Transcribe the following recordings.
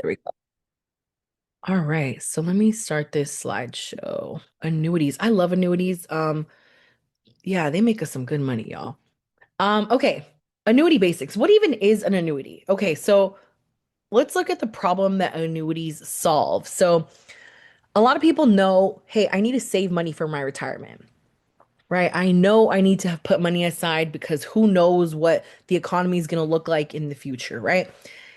There we go. All right, so let me start this slideshow. Annuities. I love annuities. Yeah, they make us some good money, y'all. Okay. Annuity basics. What even is an annuity? Okay, so let's look at the problem that annuities solve. So, a lot of people know, hey, I need to save money for my retirement, right? I know I need to put money aside because who knows what the economy is going to look like in the future, right?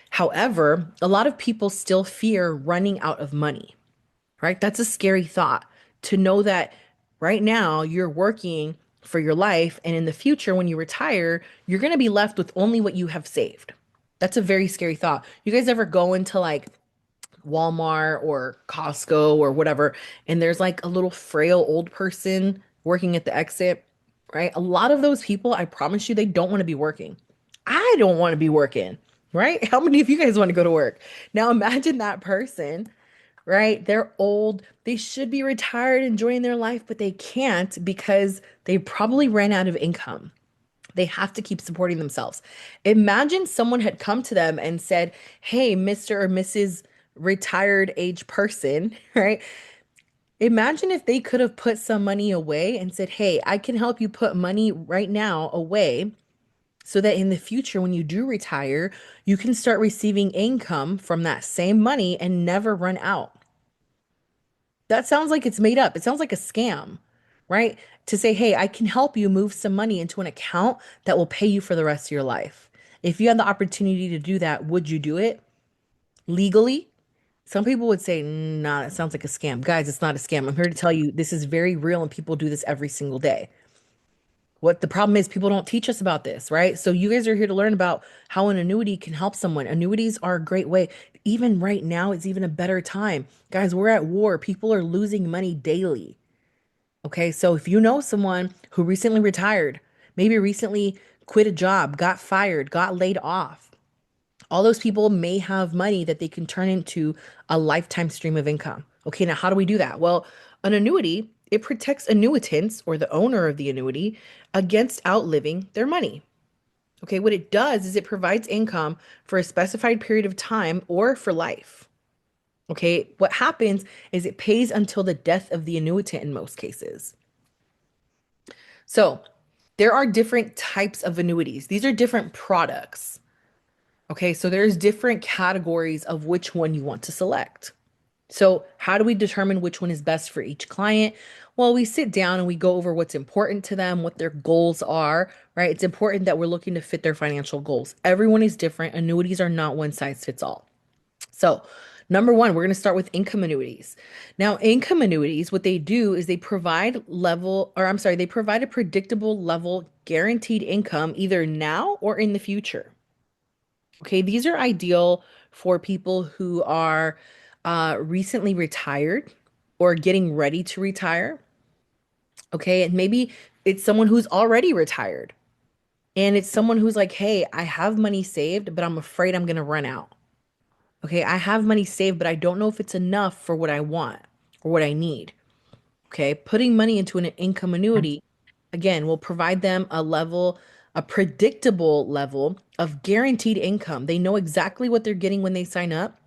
However, a lot of people still fear running out of money, right? That's a scary thought to know that right now you're working for your life, and in the future, when you retire, you're going to be left with only what you have saved. That's a very scary thought. You guys ever go into like Walmart or Costco or whatever, and there's like a little frail old person working at the exit, right? A lot of those people, I promise you, they don't want to be working. I don't want to be working, right? How many of you guys want to go to work? Now imagine that person, right? They're old. They should be retired, enjoying their life, but they can't because they probably ran out of income. They have to keep supporting themselves. Imagine someone had come to them and said, "Hey, Mr. or Mrs. retired age person," right? Imagine if they could have put some money away and said, "Hey, I can help you put money right now away so that in the future, when you do retire, you can start receiving income from that same money and never run out." That sounds like it's made up. It sounds like a scam, right? To say, hey, I can help you move some money into an account that will pay you for the rest of your life. If you had the opportunity to do that, would you do it legally? Some people would say, nah, it sounds like a scam. Guys, it's not a scam. I'm here to tell you this is very real and people do this every single day. What the problem is, people don't teach us about this, right? So you guys are here to learn about how an annuity can help someone. Annuities are a great way. Even right now, it's even a better time. Guys, we're at war. People are losing money daily. Okay, so if you know someone who recently retired, maybe recently quit a job, got fired, got laid off, all those people may have money that they can turn into a lifetime stream of income. Okay, now how do we do that? Well, an annuity, it protects annuitants or the owner of the annuity against outliving their money. Okay, what it does is it provides income for a specified period of time or for life. Okay, what happens is it pays until the death of the annuitant in most cases. So, there are different types of annuities. These are different products. Okay, so there's different categories of which one you want to select. So, how do we determine which one is best for each client? Well, we sit down and we go over what's important to them, what their goals are, right? It's important that we're looking to fit their financial goals. Everyone is different. Annuities are not one size fits all. So, number one, we're going to start with income annuities. Now, income annuities, what they do is they provide level, or I'm sorry, they provide a predictable level guaranteed income either now or in the future. Okay, these are ideal for people who are recently retired or getting ready to retire. Okay, and maybe it's someone who's already retired and it's someone who's like, hey, I have money saved, but I'm afraid I'm going to run out. Okay, I have money saved, but I don't know if it's enough for what I want or what I need. Okay, putting money into an income annuity, again, will provide them a level, a predictable level of guaranteed income. They know exactly what they're getting when they sign up,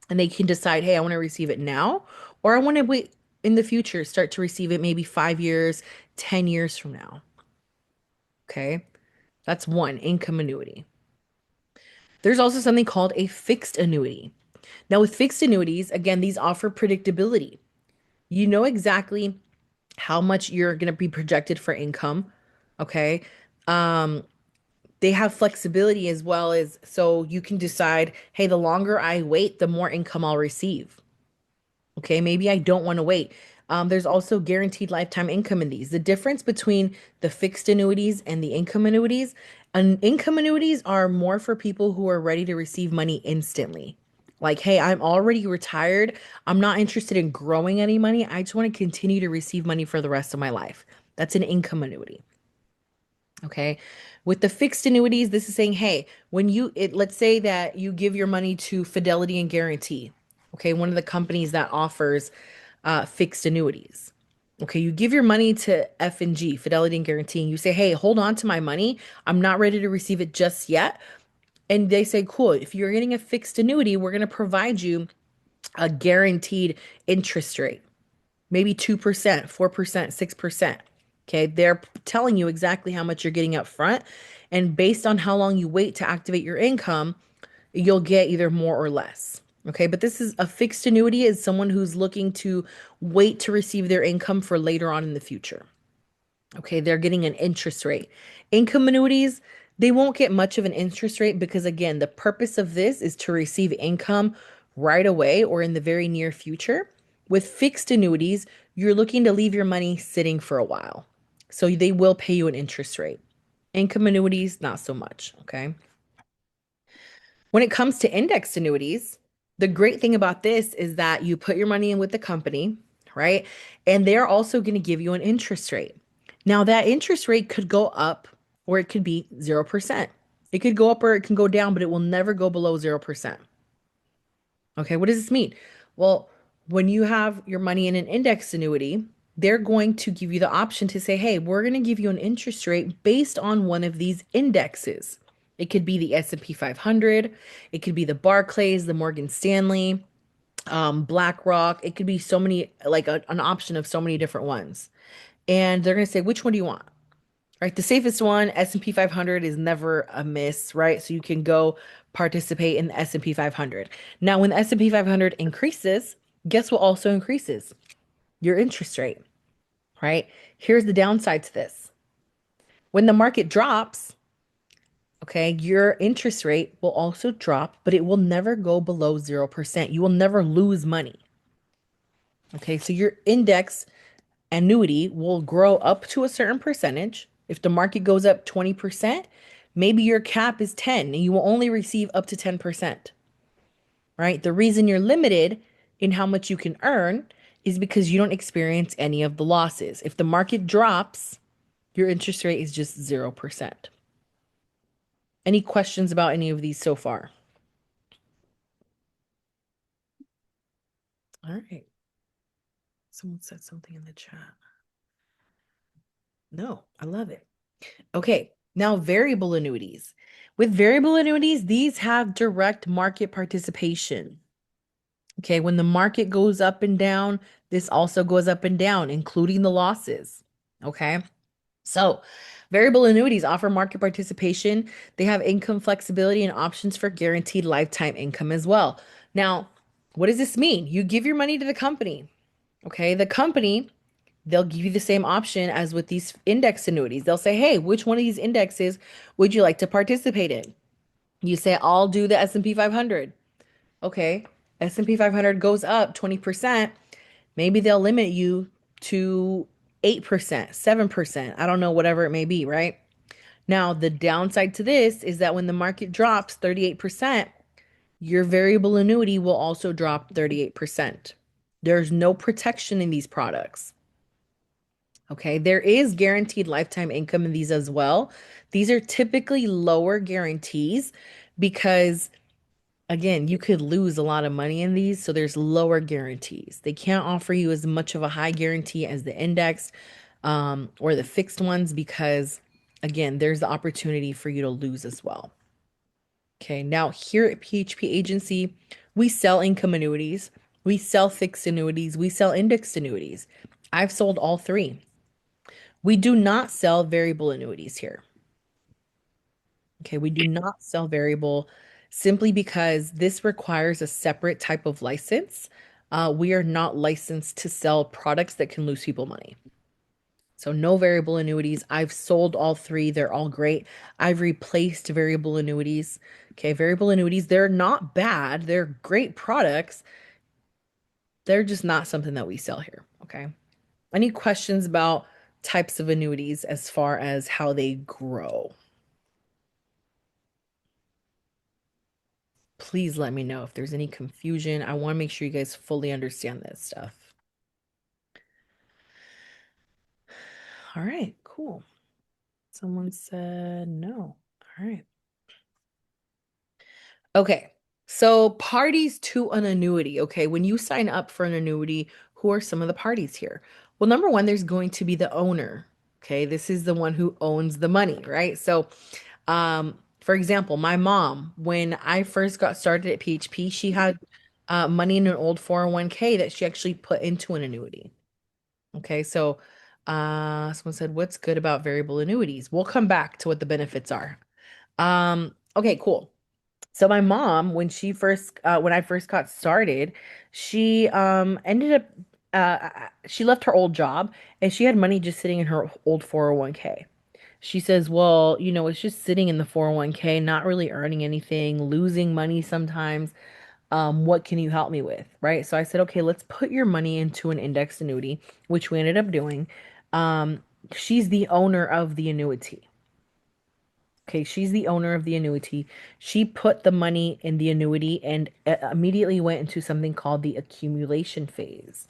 and they can decide, hey, I want to receive it now, or I want to wait in the future, start to receive it maybe 5 years, 10 years from now. Okay, that's one income annuity. There's also something called a fixed annuity. Now, with fixed annuities, again, these offer predictability. You know exactly how much you're going to be projected for income. Okay. Um, they have flexibility as well as so you can decide, hey, the longer I wait, the more income I'll receive. Okay. Maybe I don't want to wait. There's also guaranteed lifetime income in these. The difference between the fixed annuities and the income annuities, income annuities are more for people who are ready to receive money instantly. Like, hey, I'm already retired. I'm not interested in growing any money. I just want to continue to receive money for the rest of my life. That's an income annuity. Okay. With the fixed annuities, this is saying, hey, when let's say that you give your money to Fidelity and Guarantee, okay, one of the companies that offers fixed annuities. Okay, you give your money to F&G, Fidelity and Guarantee, and you say, hey, hold on to my money. I'm not ready to receive it just yet. And they say, cool, if you're getting a fixed annuity, we're going to provide you a guaranteed interest rate, maybe 2%, 4%, 6%. Okay. They're telling you exactly how much you're getting up front. And based on how long you wait to activate your income, you'll get either more or less. Okay. But this is a fixed annuity, is someone who's looking to wait to receive their income for later on in the future. Okay, they're getting an interest rate. Income annuities, they won't get much of an interest rate because, again, the purpose of this is to receive income right away or in the very near future. With fixed annuities, you're looking to leave your money sitting for a while. So they will pay you an interest rate. Income annuities, not so much. Okay. When it comes to indexed annuities, the great thing about this is that you put your money in with the company, right? And they're also going to give you an interest rate. Now, that interest rate could go up or it could be 0%. It could go up or it can go down, but it will never go below 0%. Okay, what does this mean? Well, when you have your money in an index annuity, they're going to give you the option to say, hey, we're going to give you an interest rate based on one of these indexes. It could be the S&P 500, it could be the Barclays, the Morgan Stanley, BlackRock. It could be so many, like an option of so many different ones. And they're going to say, which one do you want? Right? The safest one, S&P 500, is never a miss, right? So you can go participate in the S&P 500. Now, when the S&P 500 increases, guess what also increases? Your interest rate, right? Here's the downside to this. When the market drops, okay, your interest rate will also drop, but it will never go below 0%. You will never lose money. Okay, so your index annuity will grow up to a certain percentage. If the market goes up 20%, maybe your cap is 10 and you will only receive up to 10%, right? The reason you're limited in how much you can earn is because you don't experience any of the losses. If the market drops, your interest rate is just 0%. Any questions about any of these so far? All right. Someone said something in the chat. No, I love it. Okay, now variable annuities. With variable annuities, these have direct market participation. Okay, when the market goes up and down, this also goes up and down, including the losses. Okay, so variable annuities offer market participation. They have income flexibility and options for guaranteed lifetime income as well. Now, what does this mean? You give your money to the company. Okay, the company, they'll give you the same option as with these index annuities. They'll say, "Hey, which one of these indexes would you like to participate in?" You say, "I'll do the S&P 500." Okay, S&P 500 goes up 20%. Maybe they'll limit you to 8%, 7%. I don't know, whatever it may be, right? Now, the downside to this is that when the market drops 38%, your variable annuity will also drop 38%. There's no protection in these products. Okay, there is guaranteed lifetime income in these as well. These are typically lower guarantees because, again, you could lose a lot of money in these, so there's lower guarantees. They can't offer you as much of a high guarantee as the indexed or the fixed ones because, again, there's the opportunity for you to lose as well. Okay, now here at PHP Agency, we sell income annuities, we sell fixed annuities, we sell indexed annuities. I've sold all three. We do not sell variable annuities here. Okay, we do not sell variable simply because this requires a separate type of license. We are not licensed to sell products that can lose people money. So no variable annuities. I've sold all three. They're all great. I've replaced variable annuities. Okay, variable annuities, they're not bad. They're great products. They're just not something that we sell here. Okay. Any questions about types of annuities as far as how they grow? Please let me know if there's any confusion. I want to make sure you guys fully understand this stuff. All right, cool. Someone said no. All right. Okay. So parties to an annuity. Okay. When you sign up for an annuity, who are some of the parties here? Well, number one, there's going to be the owner. Okay. This is the one who owns the money, right? So, For example, my mom, when I first got started at PHP, she had money in an old 401k that she actually put into an annuity. Okay, so someone said, what's good about variable annuities? We'll come back to what the benefits are. Okay, cool. So my mom, when I first got started, she ended up she left her old job and she had money just sitting in her old 401k. She says, "Well, it's just sitting in the 401k, not really earning anything, losing money sometimes. What can you help me with?" Right? So I said, "Okay, let's put your money into an index annuity," which we ended up doing. She's the owner of the annuity. Okay, she's the owner of the annuity. She put the money in the annuity and immediately went into something called the accumulation phase.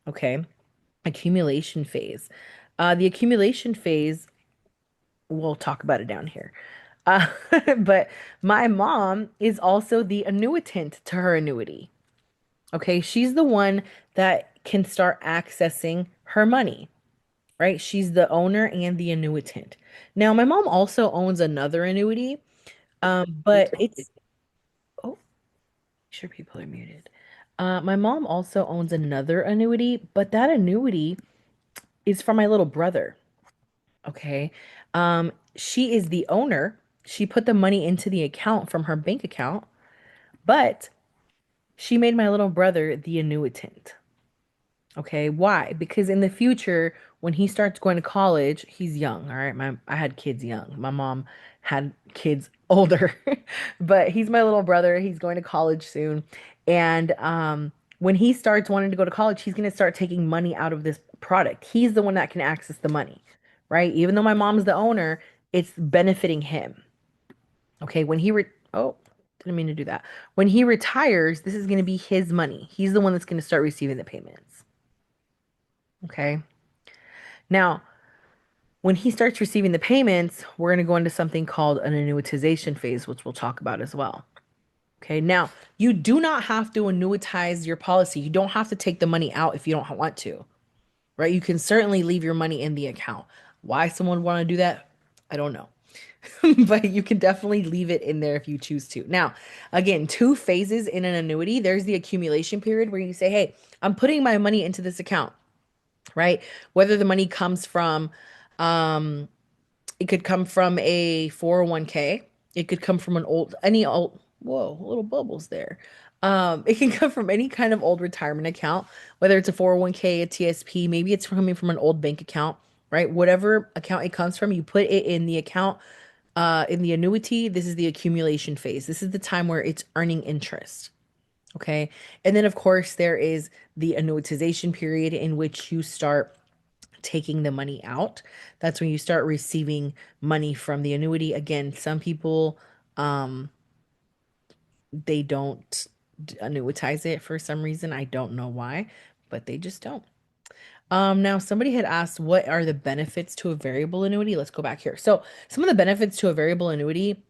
Okay, accumulation phase. The accumulation phase, we'll talk about it down here. Uh, but my mom is also the annuitant to her annuity. Okay, she's the one that can start accessing her money, right? She's the owner and the annuitant. Now, my mom also owns another annuity, but it's oh, sure people are muted. My mom also owns another annuity, but that annuity is for my little brother. Okay. She is the owner. She put the money into the account from her bank account, but she made my little brother the annuitant. Okay, why? Because in the future, when he starts going to college, he's young, all right? I had kids young. My mom had kids older. But he's my little brother. He's going to college soon. And when he starts wanting to go to college, he's going to start taking money out of this product. He's the one that can access the money, right? Even though my mom's the owner, it's benefiting him. Okay, oh, didn't mean to do that. When he retires, this is going to be his money. He's the one that's going to start receiving the payments. Okay. Now, when he starts receiving the payments, we're going to go into something called an annuitization phase, which we'll talk about as well. Okay. Now, you do not have to annuitize your policy. You don't have to take the money out if you don't want to, right? You can certainly leave your money in the account. Why someone would want to do that, I don't know. But you can definitely leave it in there if you choose to. Now, again, two phases in an annuity. There's the accumulation period where you say, hey, I'm putting my money into this account, right? Whether the money comes from, um, it could come from a 401k. It could come from any old, whoa, little bubbles there. It can come from any kind of old retirement account, whether it's a 401k, a TSP, maybe it's coming from an old bank account, right? Whatever account it comes from, you put it in the account. In the annuity, this is the accumulation phase. This is the time where it's earning interest. Okay. And then, of course, there is the annuitization period in which you start taking the money out. That's when you start receiving money from the annuity. Again, some people, um, they don't annuitize it for some reason. I don't know why, but they just don't. Now somebody had asked, what are the benefits to a variable annuity? Let's go back here. So some of the benefits to a variable annuity,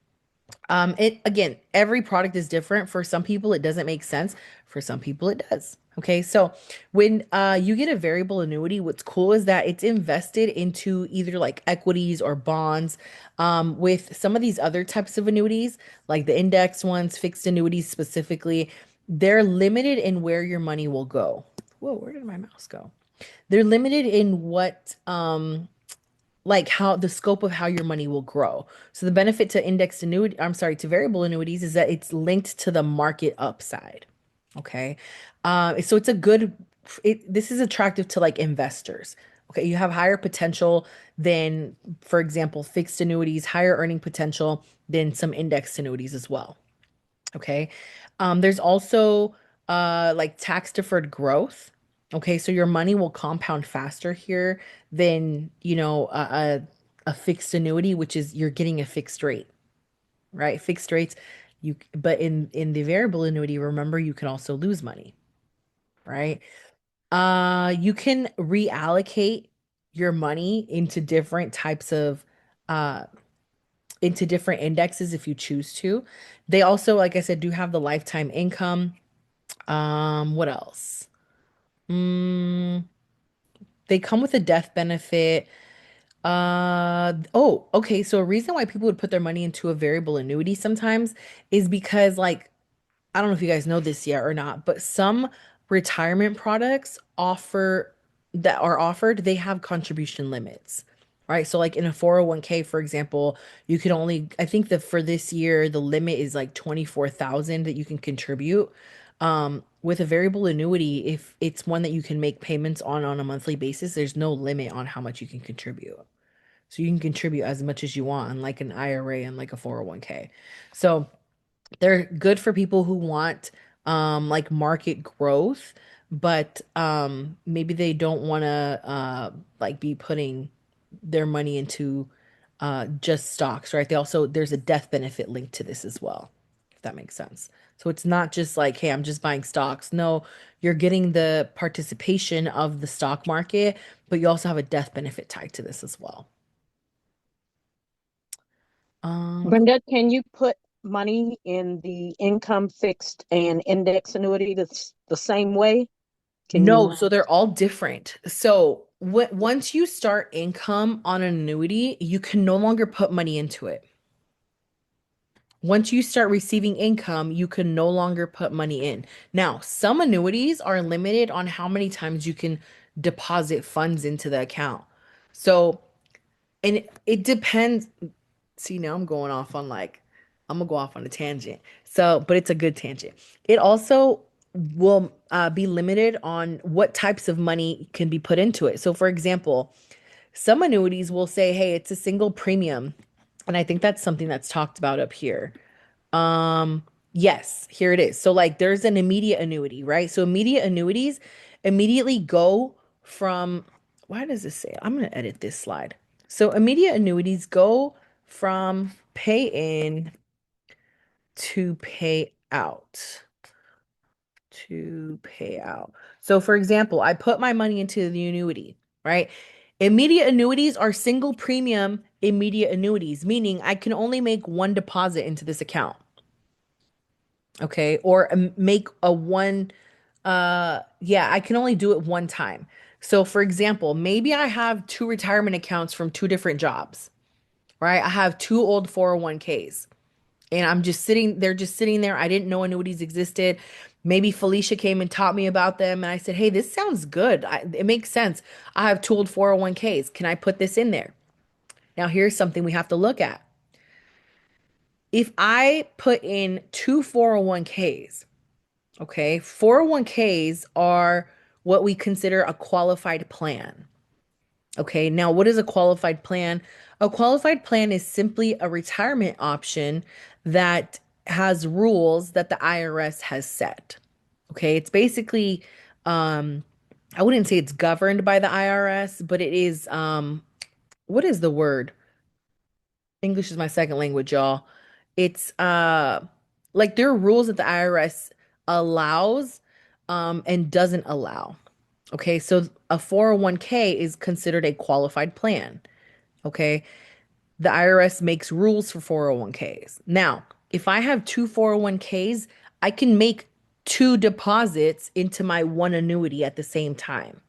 it again, every product is different. For some people, it doesn't make sense. For some people, it does. Okay, so when you get a variable annuity, what's cool is that it's invested into either like equities or bonds. With some of these other types of annuities, like the index ones, fixed annuities specifically, they're limited in where your money will go. Whoa, where did my mouse go? They're limited in what like how the scope of how your money will grow. So the benefit to indexed annuity, I'm sorry, to variable annuities is that it's linked to the market upside. Okay. So it's a good, this is attractive to like investors. Okay. You have higher potential than, for example, fixed annuities, higher earning potential than some indexed annuities as well. Okay. There's also like tax deferred growth. Okay, so your money will compound faster here than, a fixed annuity, which is you're getting a fixed rate, right? Fixed rates, but in the variable annuity, remember you can also lose money, right? You can reallocate your money uh into different indexes if you choose to. They also, like I said, do have the lifetime income. What else? Mm, they come with a death benefit. Okay. So a reason why people would put their money into a variable annuity sometimes is because like I don't know if you guys know this yet or not, but some retirement products offered, they have contribution limits. Right? So like in a 401k, for example, you can only I think that for this year the limit is like 24,000 that you can contribute. With a variable annuity, if it's one that you can make payments on a monthly basis, there's no limit on how much you can contribute. So you can contribute as much as you want, unlike an IRA and like a 401k. So they're good for people who want like market growth, but maybe they don't want to like be putting their money into just stocks, right? There's a death benefit linked to this as well, if that makes sense. So it's not just like, hey, I'm just buying stocks. No, you're getting the participation of the stock market, but you also have a death benefit tied to this as well. Um, Brenda, can you put money in the income fixed and index annuity the same way? Can No, you? so they're all different. So once you start income on an annuity, you can no longer put money into it. Once you start receiving income, you can no longer put money in. Now, some annuities are limited on how many times you can deposit funds into the account. So, and it depends. See, now I'm gonna go off on a tangent. So, but it's a good tangent. It also will be limited on what types of money can be put into it. So, for example, some annuities will say, hey, it's a single premium. And I think that's something that's talked about up here. Um, yes, here it is. So like there's an immediate annuity, right? So immediate annuities immediately go from, why does this say? I'm gonna edit this slide. So immediate annuities go from pay in to pay out. To pay out. So for example, I put my money into the annuity, right? Immediate annuities are single premium immediate annuities, meaning I can only make one deposit into this account. Okay, or make a one yeah, I can only do it one time. So for example, maybe I have two retirement accounts from two different jobs, right? I have two old 401ks and they're just sitting there. I didn't know annuities existed. Maybe Felicia came and taught me about them and I said, "Hey, this sounds good. It makes sense. I have two old 401ks. Can I put this in there?" Now, here's something we have to look at. If I put in two 401ks, okay, 401ks are what we consider a qualified plan. Okay, now what is a qualified plan? A qualified plan is simply a retirement option that has rules that the IRS has set. Okay, it's basically, um, I wouldn't say it's governed by the IRS, but it is, what is the word? English is my second language, y'all. It's like there are rules that the IRS allows and doesn't allow. Okay, so a 401k is considered a qualified plan. Okay, the IRS makes rules for 401ks. Now, if I have two 401ks, I can make two deposits into my one annuity at the same time.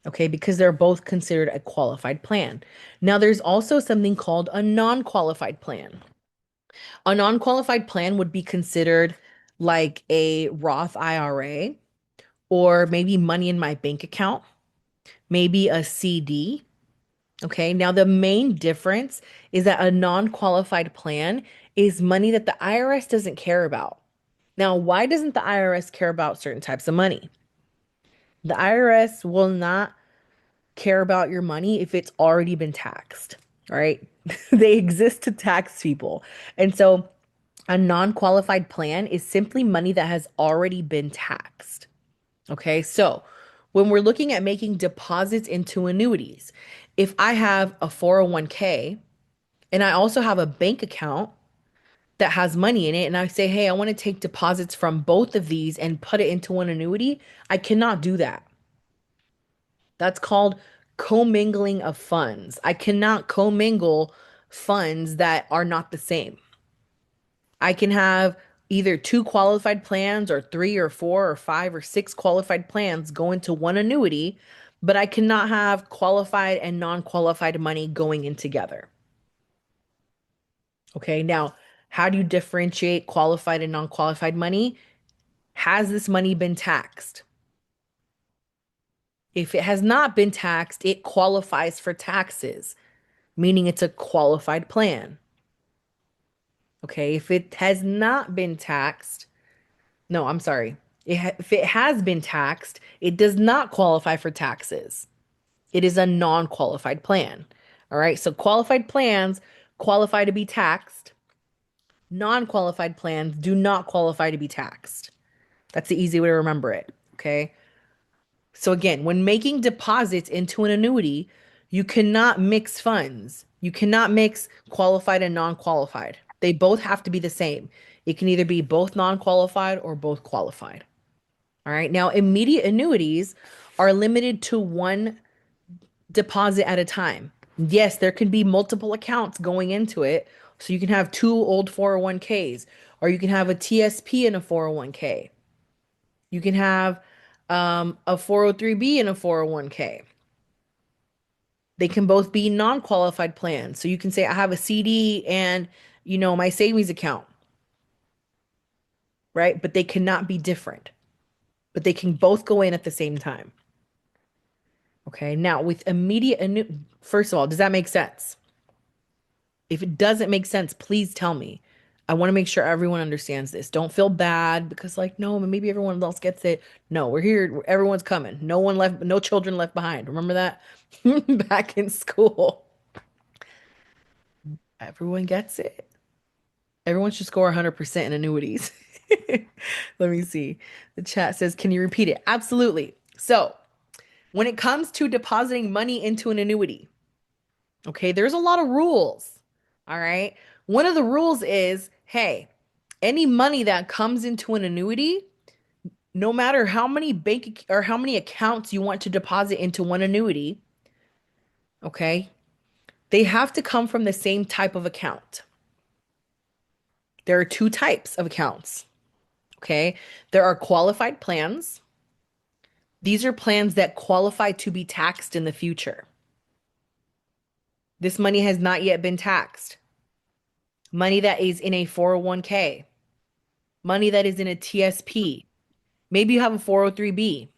Okay, because they're both considered a qualified plan. Now, there's also something called a non qualified plan. A non qualified plan would be considered like a Roth IRA or maybe money in my bank account, maybe a CD. Okay, now the main difference is that a non qualified plan is money that the IRS doesn't care about. Now, why doesn't the IRS care about certain types of money? The IRS will not care about your money if it's already been taxed, right? They exist to tax people. And so a non-qualified plan is simply money that has already been taxed. Okay, so when we're looking at making deposits into annuities, if I have a 401k and I also have a bank account that has money in it, and I say, hey, I want to take deposits from both of these and put it into one annuity, I cannot do that. That's called commingling of funds. I cannot commingle funds that are not the same. I can have either two qualified plans or three or four or five or six qualified plans go into one annuity, but I cannot have qualified and non-qualified money going in together. Okay, now, how do you differentiate qualified and non-qualified money? Has this money been taxed? If it has not been taxed, it qualifies for taxes, meaning it's a qualified plan. Okay, if it has not been taxed, no, I'm sorry. If it has been taxed, it does not qualify for taxes. It is a non-qualified plan. All right, so qualified plans qualify to be taxed. Non-qualified plans do not qualify to be taxed. That's the easy way to remember it. Okay. So again, when making deposits into an annuity, you cannot mix funds. You cannot mix qualified and non-qualified. They both have to be the same. It can either be both non-qualified or both qualified. All right. Now, immediate annuities are limited to one deposit at a time. Yes, there can be multiple accounts going into it. So you can have two old 401ks, or you can have a TSP and a 401k. You can have a 403b and a 401k. They can both be non-qualified plans. So you can say, I have a CD and, my savings account, right? But they cannot be different, but they can both go in at the same time. Okay. Now, with first of all, does that make sense? If it doesn't make sense, please tell me. I want to make sure everyone understands this. Don't feel bad because, like, no, maybe everyone else gets it. No, we're here. Everyone's coming. No one left, no children left behind. Remember that back in school? Everyone gets it. Everyone should score 100% in annuities. Let me see. The chat says, can you repeat it? Absolutely. So, when it comes to depositing money into an annuity, okay, there's a lot of rules. All right. One of the rules is, hey, any money that comes into an annuity, no matter how many or how many accounts you want to deposit into one annuity, okay, they have to come from the same type of account. There are two types of accounts. Okay. There are qualified plans. These are plans that qualify to be taxed in the future. This money has not yet been taxed. Money that is in a 401k, money that is in a TSP. Maybe you have a 403b.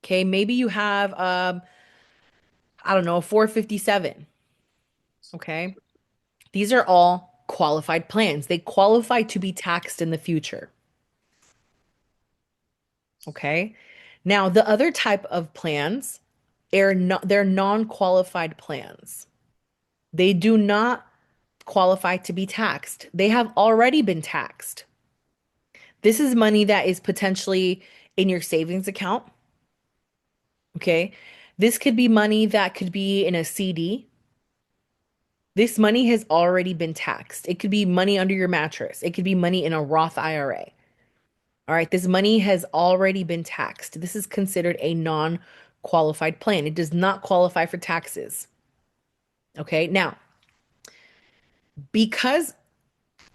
Okay. Maybe you have, I don't know, a 457. Okay. These are all qualified plans. They qualify to be taxed in the future. Okay. Now, the other type of plans they're non-qualified plans. They do not qualify to be taxed. They have already been taxed. This is money that is potentially in your savings account. Okay. This could be money that could be in a CD. This money has already been taxed. It could be money under your mattress. It could be money in a Roth IRA. All right. This money has already been taxed. This is considered a non-qualified plan. It does not qualify for taxes. Okay. Now, because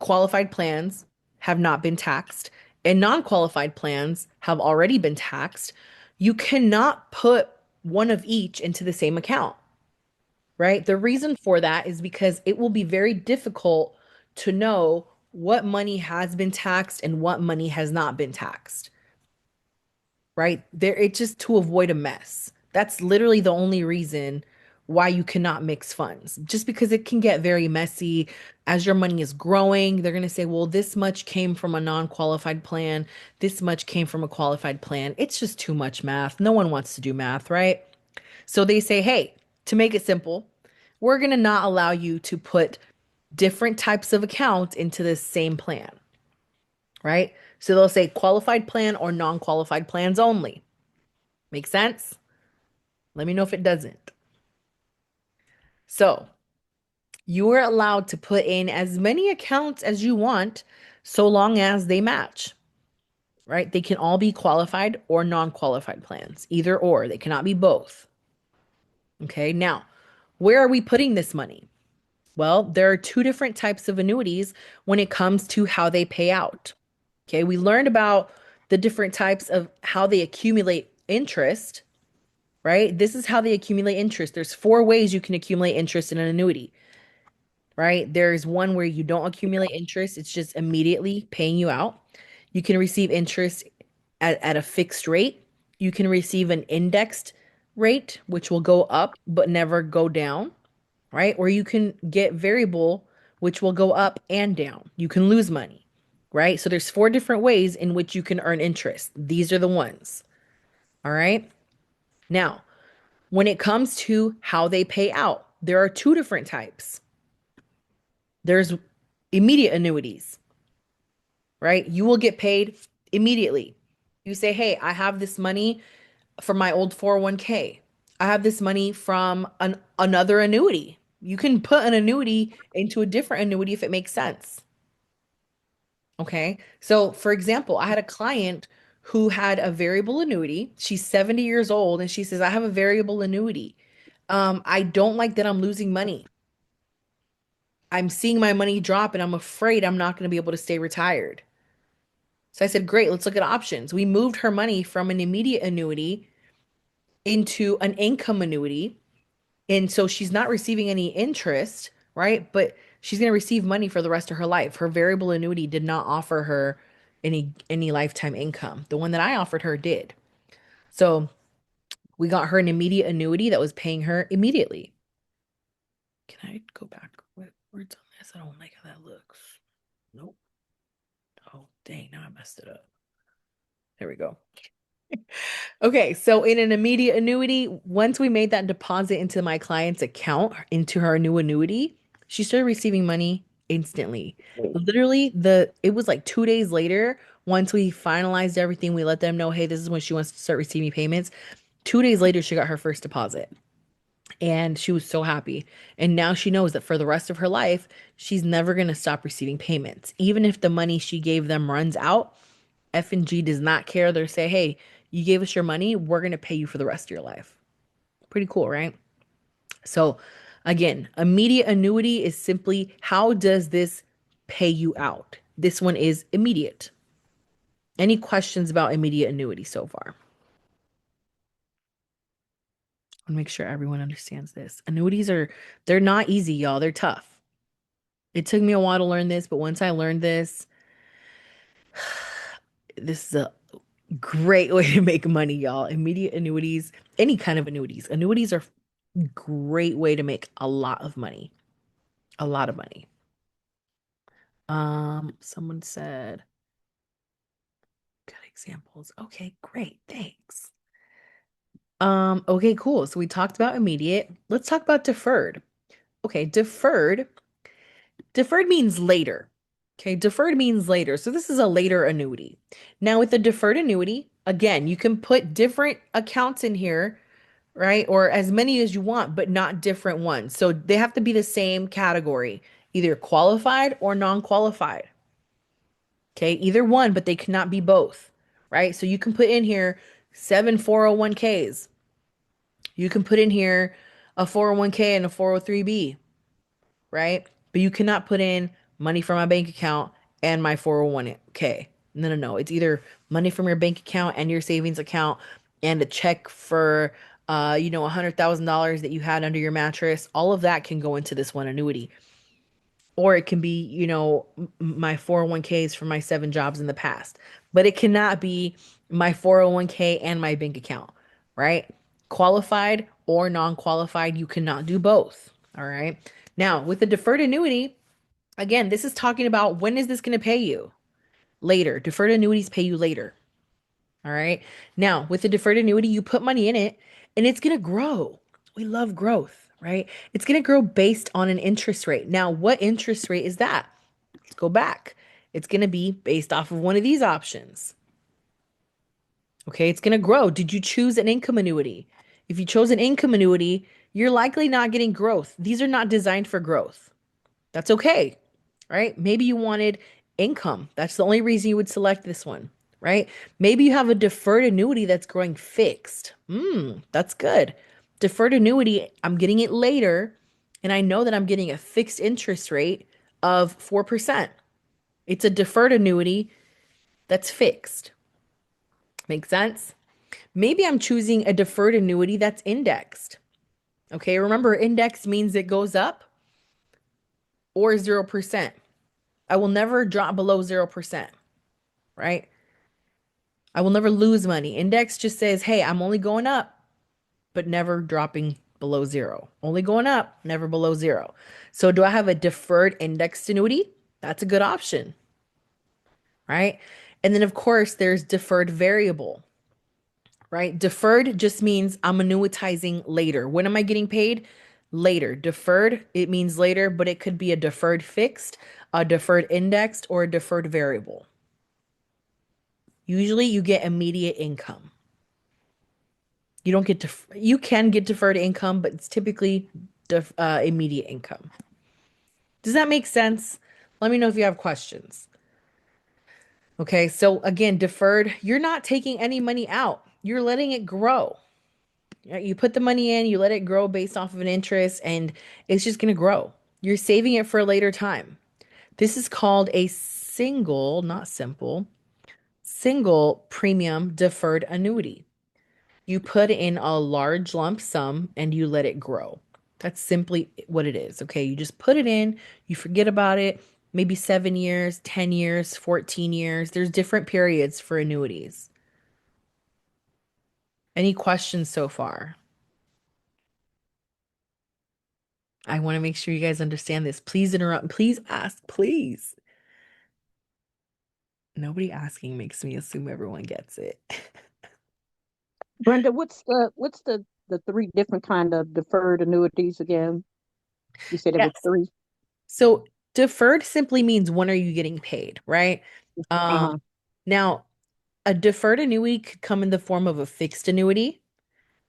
qualified plans have not been taxed and non-qualified plans have already been taxed, you cannot put one of each into the same account, right? The reason for that is because it will be very difficult to know what money has been taxed and what money has not been taxed, right? It's just to avoid a mess. That's literally the only reason why you cannot mix funds, just because it can get very messy as your money is growing. They're going to say, well, this much came from a non-qualified plan, this much came from a qualified plan. It's just too much math. No one wants to do math, right? So they say, hey, to make it simple, we're going to not allow you to put different types of accounts into the same plan, right? So they'll say qualified plan or non-qualified plans only. Make sense? Let me know if it doesn't. So you are allowed to put in as many accounts as you want so long as they match, right? They can all be qualified or non-qualified plans, either or. They cannot be both. Okay, now, where are we putting this money? Well, there are two different types of annuities when it comes to how they pay out. Okay, we learned about the different types of how they accumulate interest. right? This is how they accumulate interest. There's four ways you can accumulate interest in an annuity, right? There's one where you don't accumulate interest, it's just immediately paying you out. You can receive interest at a fixed rate. You can receive an indexed rate, which will go up but never go down, right? Or you can get variable, which will go up and down. You can lose money, right? So there's four different ways in which you can earn interest. These are the ones, all right? Now, when it comes to how they pay out, there are two different types. There's immediate annuities, right? You will get paid immediately. You say, hey, I have this money from my old 401k. I have this money from another annuity. You can put an annuity into a different annuity if it makes sense. Okay. So, for example, I had a client who had a variable annuity. She's 70 years old and she says, I have a variable annuity. I don't like that I'm losing money. I'm seeing my money drop and I'm afraid I'm not going to be able to stay retired. So I said, great, let's look at options. We moved her money from an immediate annuity into an income annuity. And so she's not receiving any interest, right? But she's going to receive money for the rest of her life. Her variable annuity did not offer her any lifetime income. The one that I offered her did. So we got her an immediate annuity that was paying her immediately. Can I go back? What words on this? I don't like how that looks. Nope. Oh, dang, now I messed it up. There we go. Okay, so in an immediate annuity, once we made that deposit into my client's account, into her new annuity, she started receiving money instantly. Literally, the it was like 2 days later, once we finalized everything, we let them know, hey, this is when she wants to start receiving payments. 2 days later, she got her first deposit. And she was so happy. And now she knows that for the rest of her life, she's never going to stop receiving payments. Even if the money she gave them runs out, F&G does not care. They say, hey, you gave us your money. We're going to pay you for the rest of your life. Pretty cool, right? So, again, immediate annuity is simply how does this pay you out? This one is immediate. Any questions about immediate annuity so far? I want to make sure everyone understands this. Annuities they're not easy, y'all. They're tough. It took me a while to learn this, but once I learned this, this is a great way to make money, y'all. Immediate annuities, any kind of annuities. Annuities are a great way to make a lot of money. A lot of money. Someone said, good examples. Okay, great. Thanks. Okay, cool. So we talked about immediate. Let's talk about deferred. Okay, deferred means later. Okay, deferred means later. So this is a later annuity. Now, with the deferred annuity, again, you can put different accounts in here, right? Or as many as you want, but not different ones. So they have to be the same category, either qualified or non-qualified. Okay, either one, but they cannot be both, right? So you can put in here seven 401ks. You can put in here a 401k and a 403b, right? But you cannot put in money from my bank account and my 401k. No, no, no. It's either money from your bank account and your savings account and a check for $100,000 that you had under your mattress. All of that can go into this one annuity. Or it can be, my 401ks from my 7 jobs in the past. But it cannot be my 401k and my bank account, right? Qualified or non-qualified, you cannot do both. All right. Now, with the deferred annuity, again, this is talking about when is this going to pay you? Later. Deferred annuities pay you later. All right. Now, with the deferred annuity, you put money in it and it's going to grow. We love growth, right? It's going to grow based on an interest rate. Now, what interest rate is that? Let's go back. It's going to be based off of one of these options. Okay. It's going to grow. Did you choose an income annuity? If you chose an income annuity, you're likely not getting growth. These are not designed for growth. That's okay, right? Maybe you wanted income. That's the only reason you would select this one, right? Maybe you have a deferred annuity that's growing fixed. That's good. Deferred annuity, I'm getting it later, and I know that I'm getting a fixed interest rate of 4%. It's a deferred annuity that's fixed. Make sense? Maybe I'm choosing a deferred annuity that's indexed. Okay, remember, index means it goes up or 0%. I will never drop below 0%, right? I will never lose money. Index just says, hey, I'm only going up, but never dropping below zero. Only going up, never below zero. So, do I have a deferred indexed annuity? That's a good option, right? And then, of course, there's deferred variable, right? Deferred just means I'm annuitizing later. When am I getting paid? Later. Deferred, it means later, but it could be a deferred fixed, a deferred indexed, or a deferred variable. Usually you get immediate income. You don't get you can get deferred income, but it's typically immediate income. Does that make sense? Let me know if you have questions. Okay, so again, deferred, you're not taking any money out. You're letting it grow. You put the money in, you let it grow based off of an interest, and it's just going to grow. You're saving it for a later time. This is called a single, not simple, single premium deferred annuity. You put in a large lump sum and you let it grow. That's simply what it is. Okay. You just put it in, you forget about it, maybe 7 years, 10 years, 14 years. There's different periods for annuities. Any questions so far? I want to make sure you guys understand this. Please interrupt. Please ask. Please. Nobody asking makes me assume everyone gets it. Brenda, what's the three different kind of deferred annuities again? You said it was Yes. three. So deferred simply means when are you getting paid, right? Um, Uh-huh. now a deferred annuity could come in the form of a fixed annuity,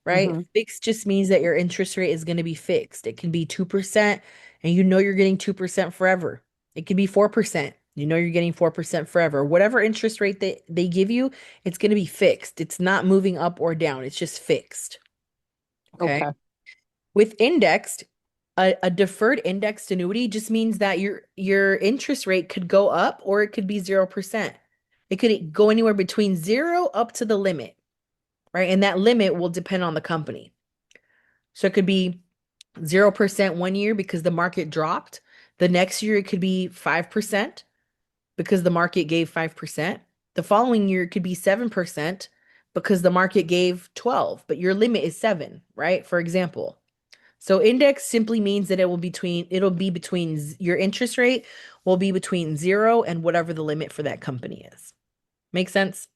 right? Mm-hmm. Fixed just means that your interest rate is going to be fixed. It can be 2% and you know you're getting 2% forever. It can be 4%. You know you're getting 4% forever. Whatever interest rate they give you, it's going to be fixed. It's not moving up or down. It's just fixed. Okay. Okay. With indexed, a deferred indexed annuity just means that your interest rate could go up or it could be 0%. It could go anywhere between zero up to the limit, right? And that limit will depend on the company. So it could be 0% 1 year because the market dropped. The next year it could be 5% because the market gave 5%. The following year it could be 7% because the market gave 12, but your limit is 7, right? For example. So index simply means that it'll be between your interest rate will be between 0 and whatever the limit for that company is. Make sense?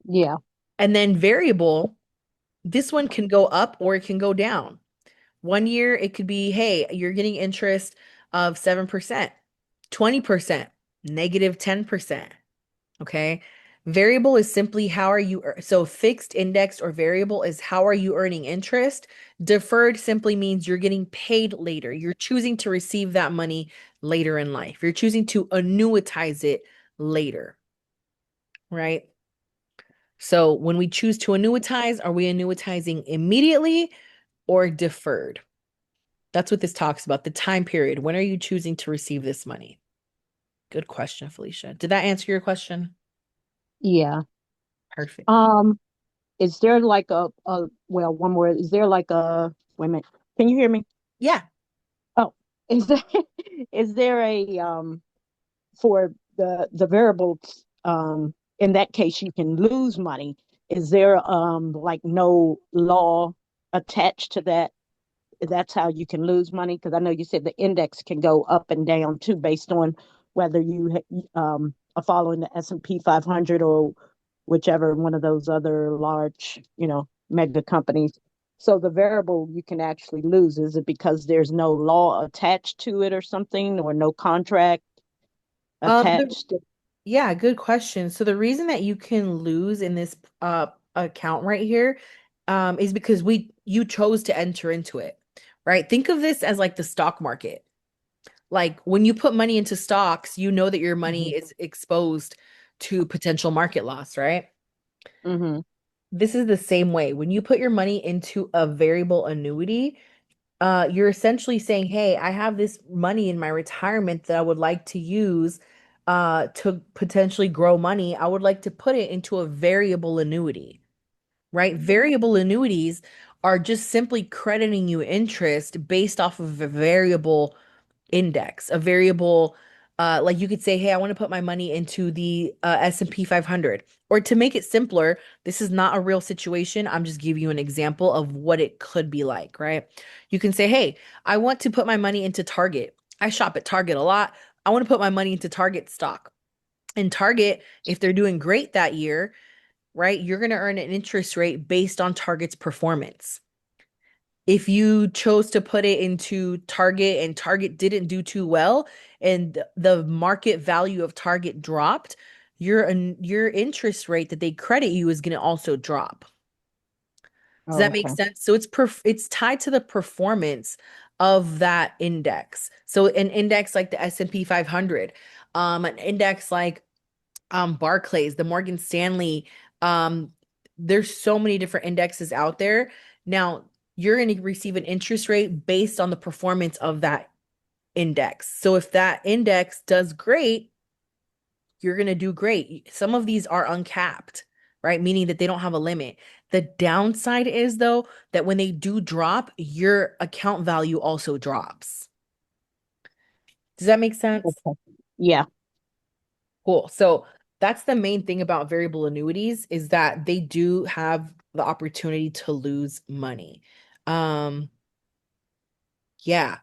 Yeah. And then variable, this one can go up or it can go down. 1 year, it could be, hey, you're getting interest of 7%, 20%, negative 10%. Okay. Variable is simply how are you, so fixed, indexed, or variable is how are you earning interest. Deferred simply means you're getting paid later. You're choosing to receive that money later in life. You're choosing to annuitize it later, right? So when we choose to annuitize, are we annuitizing immediately or deferred? That's what this talks about, the time period. When are you choosing to receive this money? Good question, Felicia. Did that answer your question? Yeah. Perfect. Um, is there like well, one more, is there like wait a minute. Can you hear me? Yeah. Oh, is there is there a for the variables, in that case you can lose money. Is there like no law attached to that? That's how you can lose money? Because I know you said the index can go up and down too based on whether you are following the S&P 500 or whichever one of those other large, mega companies. So the variable you can actually lose. Is it because there's no law attached to it or something, or no contract The attached? Yeah, good question. So the reason that you can lose in this account right here is because we you chose to enter into it, right? Think of this as like the stock market. Like when you put money into stocks, you know that your money Hmm. is exposed to potential market loss, right? Hmm. This is the same way. When you put your money into a variable annuity, you're essentially saying, hey, I have this money in my retirement that I would like to use to potentially grow money. I would like to put it into a variable annuity. right? Variable annuities are just simply crediting you interest based off of a variable index, a variable, like you could say, hey, I want to put my money into the S&P 500. Or to make it simpler, this is not a real situation. I'm just giving you an example of what it could be like, right? You can say, hey, I want to put my money into Target. I shop at Target a lot. I want to put my money into Target stock. And Target, if they're doing great that year, right, you're going to earn an interest rate based on Target's performance. If you chose to put it into Target and Target didn't do too well and the market value of Target dropped, your interest rate that they credit you is going to also drop. Does Oh, that make okay. sense? So it's tied to the performance of that index. So an index like the S&P 500, an index like Barclays, the Morgan Stanley, um, there's so many different indexes out there. Now, you're going to receive an interest rate based on the performance of that index. So if that index does great, you're going to do great. Some of these are uncapped, right? Meaning that they don't have a limit. The downside is, though, that when they do drop, your account value also drops. Does that make sense? Okay. Yeah. Cool. So that's the main thing about variable annuities is that they do have the opportunity to lose money. Um, yeah.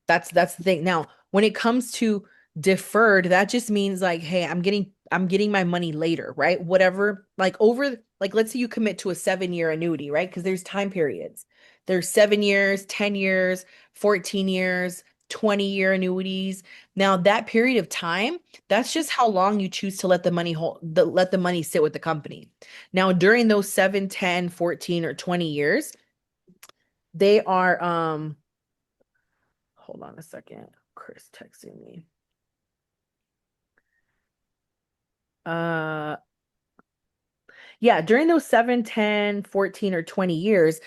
That's the thing. Now, when it comes to deferred, that just means like, hey, I'm getting my money later, right? Whatever, like over like let's say you commit to a 7-year annuity, right? Because there's time periods. There's 7 years, 10 years, 14 years, 20-year annuities. Now, that period of time, that's just how long you choose to let the money sit with the company. Now, during those 7, 10, 14, or 20 years, they are hold on a second. Chris texting me. Uh, yeah, during those 7, 10, 14, or 20 years,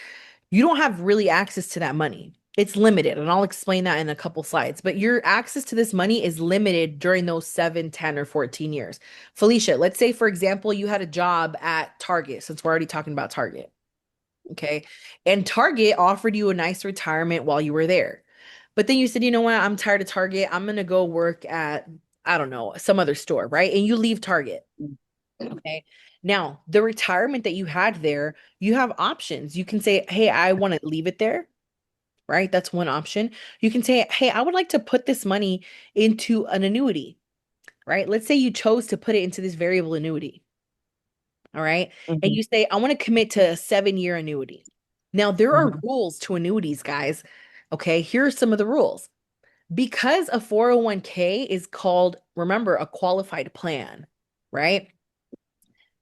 you don't have really access to that money. It's limited, and I'll explain that in a couple slides. But your access to this money is limited during those 7, 10, or 14 years. Felicia, let's say, for example, you had a job at Target, since we're already talking about Target. Okay. And Target offered you a nice retirement while you were there. But then you said, you know what? I'm tired of Target. I'm going to go work at, I don't know, some other store, right? And you leave Target. Okay. Now, the retirement that you had there, you have options. You can say, hey, I want to leave it there, right? That's one option. You can say, hey, I would like to put this money into an annuity, right? Let's say you chose to put it into this variable annuity. All right. And Hmm. you say, I want to commit to a 7-year annuity. Now, there are Hmm. rules to annuities, guys. Okay. Here are some of the rules. Because a 401k is called, remember, a qualified plan, right?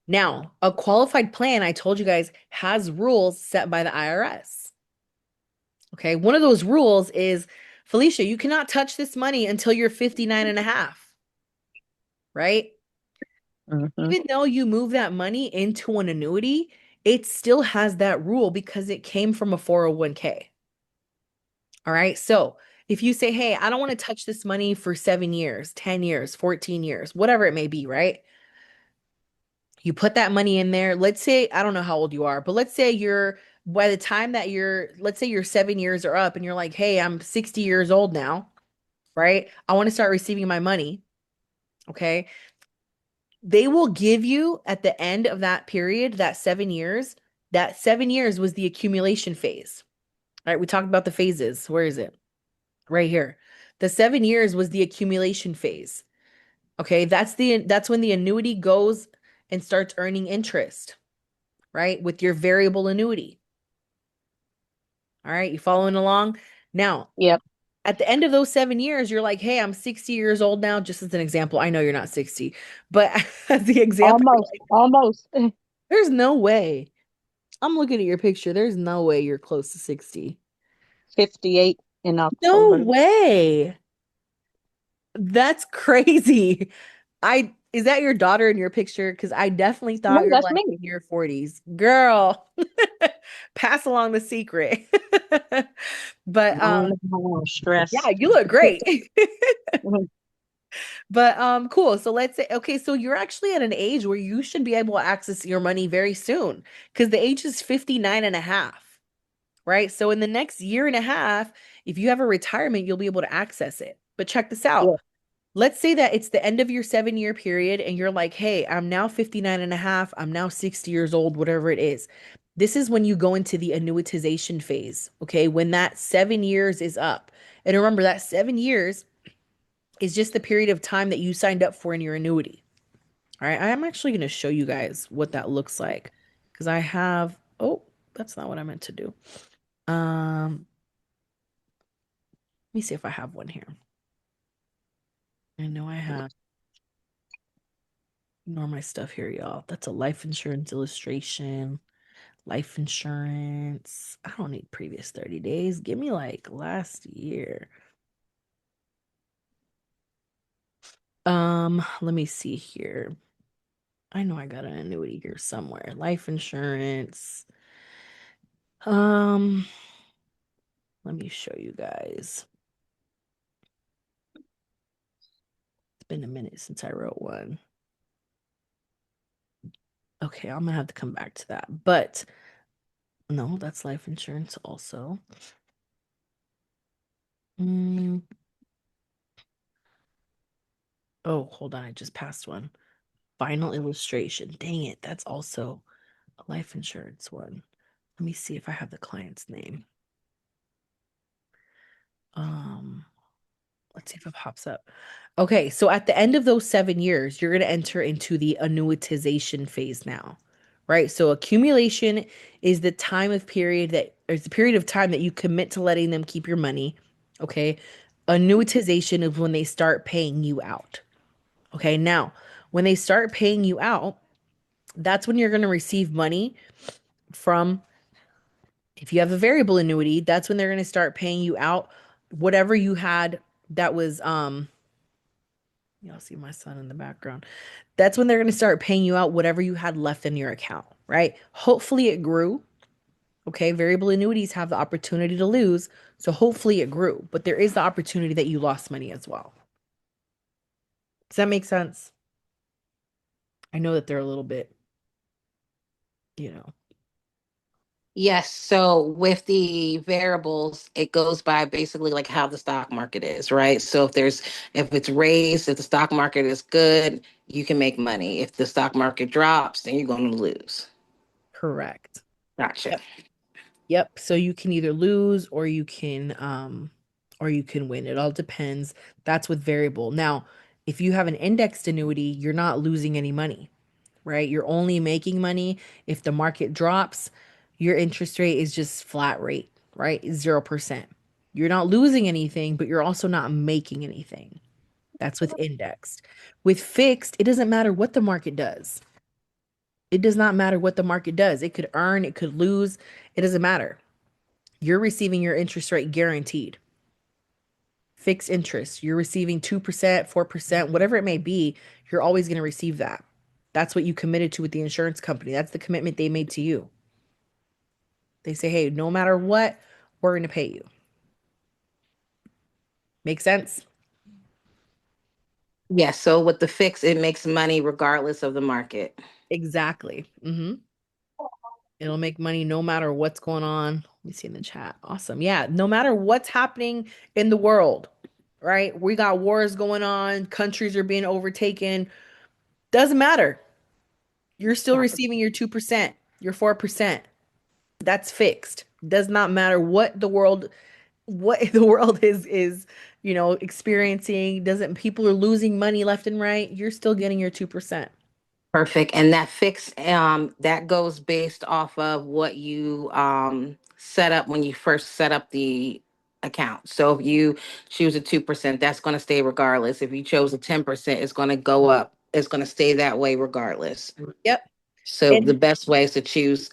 Now, a qualified plan, I told you guys, has rules set by the IRS. Okay. One of those rules is, Felicia, you cannot touch this money until you're 59 and a half, right? Hmm. Even though you move that money into an annuity, it still has that rule because it came from a 401k. All right. So if you say, hey, I don't want to touch this money for 7 years, 10 years, 14 years, whatever it may be, right? You put that money in there. Let's say, I don't know how old you are, but let's say by the time that let's say your 7 years are up and you're like, hey, I'm 60 years old now, right? I want to start receiving my money. Okay. They will give you at the end of that period, that 7 years was the accumulation phase. All right, we talked about the phases. Where is it? Right here. The 7 years was the accumulation phase. Okay, that's when the annuity goes and starts earning interest, right? With your variable annuity. All right, you following along? Now, Yep. at the end of those 7 years, you're like, hey, I'm 60 years old now, just as an example. I know you're not 60, but as the example, you're Almost. like, Almost. there's no way. I'm looking at your picture. There's no way you're close to 60. 58 in No October. way. That's crazy. I is that your daughter in your picture? Because I definitely thought No, you're that's like me. in your 40s. Girl, pass along the secret. But I don't know, yeah, stress. you look great. But cool. So let's say okay, so you're actually at an age where you should be able to access your money very soon because the age is 59 and a half, right? So in the next year and a half, if you have a retirement, you'll be able to access it. But check this out. Yeah, Let's say that it's the end of your 7 year period and you're like, hey, I'm now 59 and a half. I'm now 60 years old, whatever it is. This is when you go into the annuitization phase, okay? When that 7 years is up. And remember, that 7 years is just the period of time that you signed up for in your annuity. All right. I'm actually going to show you guys what that looks like because I have, oh, that's not what I meant to do. Let me see if I have one here. I know I have. Ignore my stuff here, y'all. That's a life insurance illustration. Life insurance. I don't need previous 30 days. Give me like last year. Let me see here. I know I got an annuity here somewhere. Life insurance. Um, let me show you guys. It's been a minute since I wrote one. Okay, I'm gonna have to come back to that. But no, that's life insurance also. Mm, oh, hold on, I just passed one. Final illustration. Dang it, that's also a life insurance one. Let me see if I have the client's name. Um, let's see if it pops up. Okay, so at the end of those 7 years, you're going to enter into the annuitization phase now, right? So accumulation is the time of period that, or it's the period of time that you commit to letting them keep your money. Okay. Annuitization is when they start paying you out. Okay. Now, when they start paying you out, that's when you're going to receive money from, if you have a variable annuity, that's when they're going to start paying you out whatever you had that was, y'all see my son in the background. That's when they're going to start paying you out whatever you had left in your account, right? Hopefully it grew. Okay. Variable annuities have the opportunity to lose. So hopefully it grew, but there is the opportunity that you lost money as well. Does that make sense? I know that they're a little bit, you know, Yes, so with the variables, it goes by basically like how the stock market is, right? So if it's raised, if the stock market is good, you can make money. If the stock market drops, then you're going to lose. correct. Gotcha. Yep. Yep. So you can either lose or you can win. It all depends. That's with variable. Now, if you have an indexed annuity, you're not losing any money, right? You're only making money if the market drops, your interest rate is just flat rate, right? 0%. You're not losing anything, but you're also not making anything. That's with indexed. With fixed, it doesn't matter what the market does. It does not matter what the market does. It could earn, it could lose. It doesn't matter. You're receiving your interest rate guaranteed. Fixed interest. You're receiving 2%, 4%, whatever it may be, you're always going to receive that. That's what you committed to with the insurance company. That's the commitment they made to you. They say, hey, no matter what, we're going to pay you. Make sense? Yes, so with the fix, it makes money regardless of the market. Exactly. It'll make money no matter what's going on. Let me see in the chat. Awesome. Yeah, no matter what's happening in the world, right? We got wars going on, countries are being overtaken. Doesn't matter. You're still receiving your 2%, your 4%. That's fixed. Does not matter what the world is experiencing. Doesn't People are losing money left and right. You're still getting your 2%. Perfect. And that fix, that goes based off of what you set up when you first set up the account. So if you choose a 2%, that's going to stay regardless. If you chose a 10%, it's going to go up. It's going to stay that way regardless. Yep. So the And best way is to choose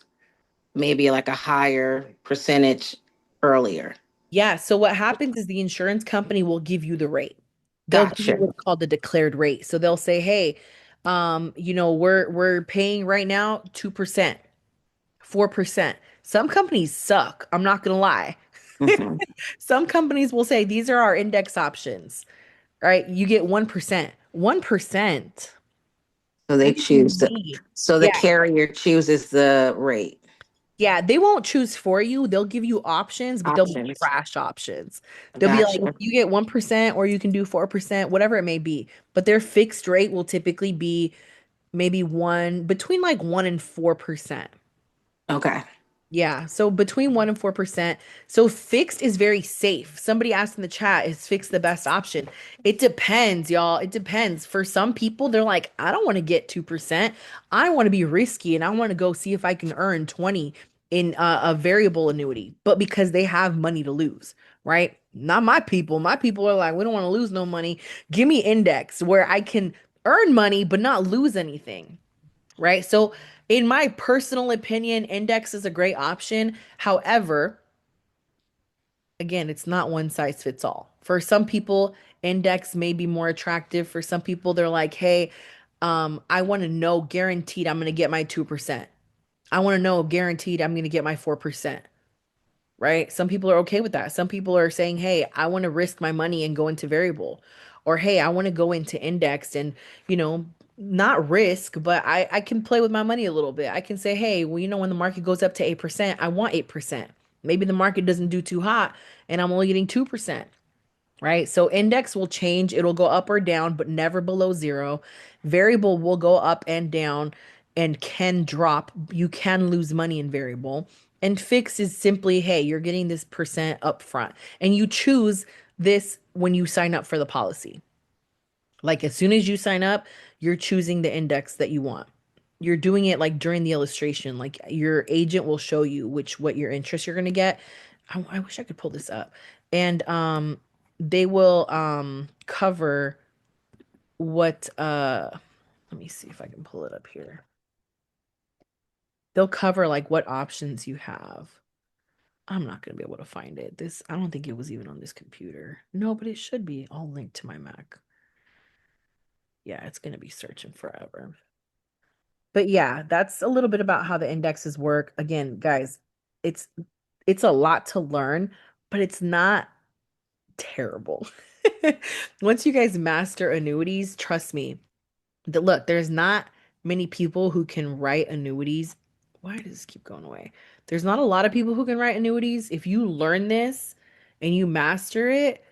maybe like a higher percentage earlier. yeah, so what happens is the insurance company will give you the rate. They'll give you Gotcha. what's called the declared rate. So they'll say, "Hey, we're paying right now 2%, 4%." Some companies suck. I'm not gonna lie. Hmm. Some companies will say these are our index options. All right, you get 1%. 1%. So they What do you choose the, mean? so the Yeah, carrier chooses the rate yeah, they won't choose for you. They'll give you options, but they'll be options. trash options. They'll be like, Gotcha. you get 1% or you can do 4%, whatever it may be. But their fixed rate will typically be maybe between like 1% and 4%. Okay. Yeah, so between 1% and 4%. So fixed is very safe. Somebody asked in the chat, is fixed the best option? It depends, y'all. It depends. For some people, they're like, I don't want to get 2%. I want to be risky and I want to go see if I can earn 20 in a variable annuity, but because they have money to lose, right? Not my people. My people are like, we don't want to lose no money. Give me index where I can earn money but not lose anything, right? So, in my personal opinion, index is a great option. However, again, it's not one size fits all. For some people, index may be more attractive. For some people, they're like, hey, I want to know guaranteed I'm going to get my 2%. I want to know guaranteed I'm going to get my 4%, right? Some people are okay with that. Some people are saying, hey, I want to risk my money and go into variable. Or hey, I want to go into index and, you know, not risk, but I can play with my money a little bit. I can say, hey, well, when the market goes up to 8%, I want 8%. Maybe the market doesn't do too hot and I'm only getting 2%, right? So index will change. It'll go up or down, but never below zero. Variable will go up and down and can drop. You can lose money in variable. And fixed is simply, hey, you're getting this percent up front. And you choose this when you sign up for the policy. Like as soon as you sign up, you're choosing the index that you want. You're doing it like during the illustration. Like your agent will show you what your interest you're gonna get. I wish I could pull this up. And they will cover what let me see if I can pull it up here. They'll cover like what options you have. I'm not gonna be able to find it. This I don't think it was even on this computer. No, but it should be all linked to my Mac. Yeah, it's gonna be searching forever. But yeah, that's a little bit about how the indexes work. Again, guys, it's it's a lot to learn, but it's not terrible. Once you guys master annuities, trust me, that look, there's not many people who can write annuities. Why does this keep going away? There's not a lot of people who can write annuities. If you learn this and you master it,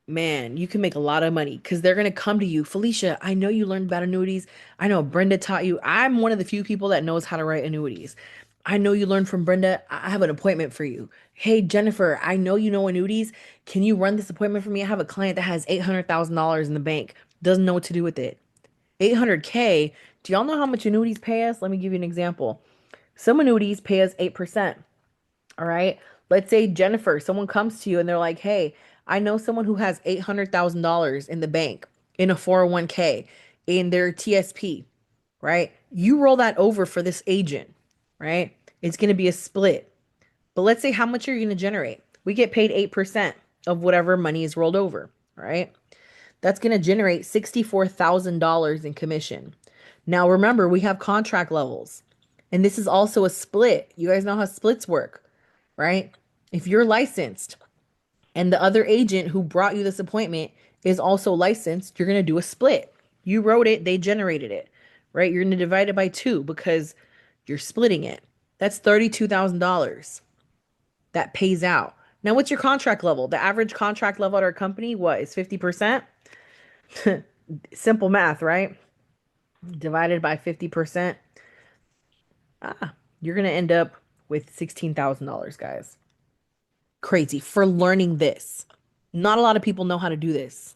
man, you can make a lot of money because they're going to come to you. Felicia, I know you learned about annuities. I know Brenda taught you. I'm one of the few people that knows how to write annuities. I know you learned from Brenda. I have an appointment for you. Hey, Jennifer, I know you know annuities. Can you run this appointment for me? I have a client that has $800,000 in the bank, doesn't know what to do with it. 800K. Do y'all know how much annuities pay us? Let me give you an example. Some annuities pay us 8%. All right. Let's say Jennifer, someone comes to you and they're like, hey, I know someone who has $800,000 in the bank in a 401k in their TSP, right? You roll that over for this agent, right? It's going to be a split. But let's say how much are you going to generate? We get paid 8% of whatever money is rolled over, right? That's going to generate $64,000 in commission. Now, remember, we have contract levels, and this is also a split. You guys know how splits work, right? If you're licensed and the other agent who brought you this appointment is also licensed, you're going to do a split. You wrote it, they generated it, right? You're going to divide it by two because you're splitting it. That's $32,000 that pays out. Now, what's your contract level? The average contract level at our company, what is 50%? Simple math, right? Divided by 50%. You're going to end up with $16,000, guys. Crazy for learning this. Not a lot of people know how to do this.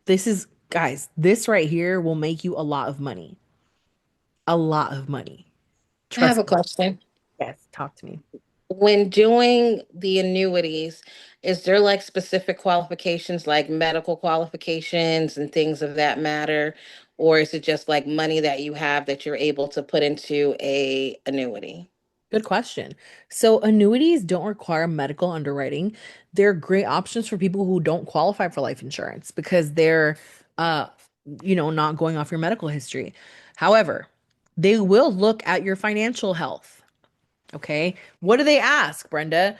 This is, guys, this right here will make you a lot of money. A lot of money. I have Trust a me. question. Yes, talk to me. When doing the annuities, is there like specific qualifications like medical qualifications and things of that matter? Or is it just like money that you have that you're able to put into a annuity? Good question. So, annuities don't require medical underwriting. They're great options for people who don't qualify for life insurance because they're, uh, not going off your medical history. However, they will look at your financial health. Okay. What do they ask, Brenda?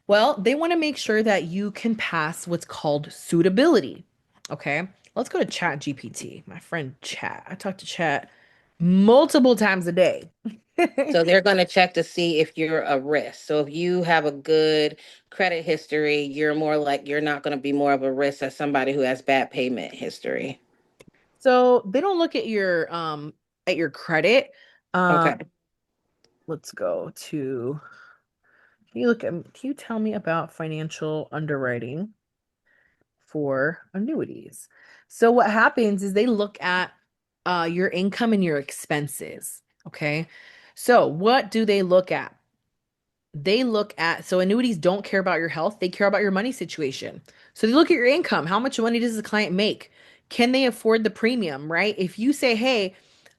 Well, they want to make sure that you can pass what's called suitability. Okay. Let's go to Chat GPT. My friend Chat. I talk to Chat multiple times a day. So they're going to check to see if you're a risk. So if you have a good credit history, you're more like you're not going to be more of a risk as somebody who has bad payment history. So they don't look at your credit. Okay. Let's go to can you tell me about financial underwriting for annuities? So what happens is they look at your income and your expenses. Okay. So what do they look at? They look at, so annuities don't care about your health, they care about your money situation. So they look at your income. How much money does the client make? Can they afford the premium, right? If you say, hey,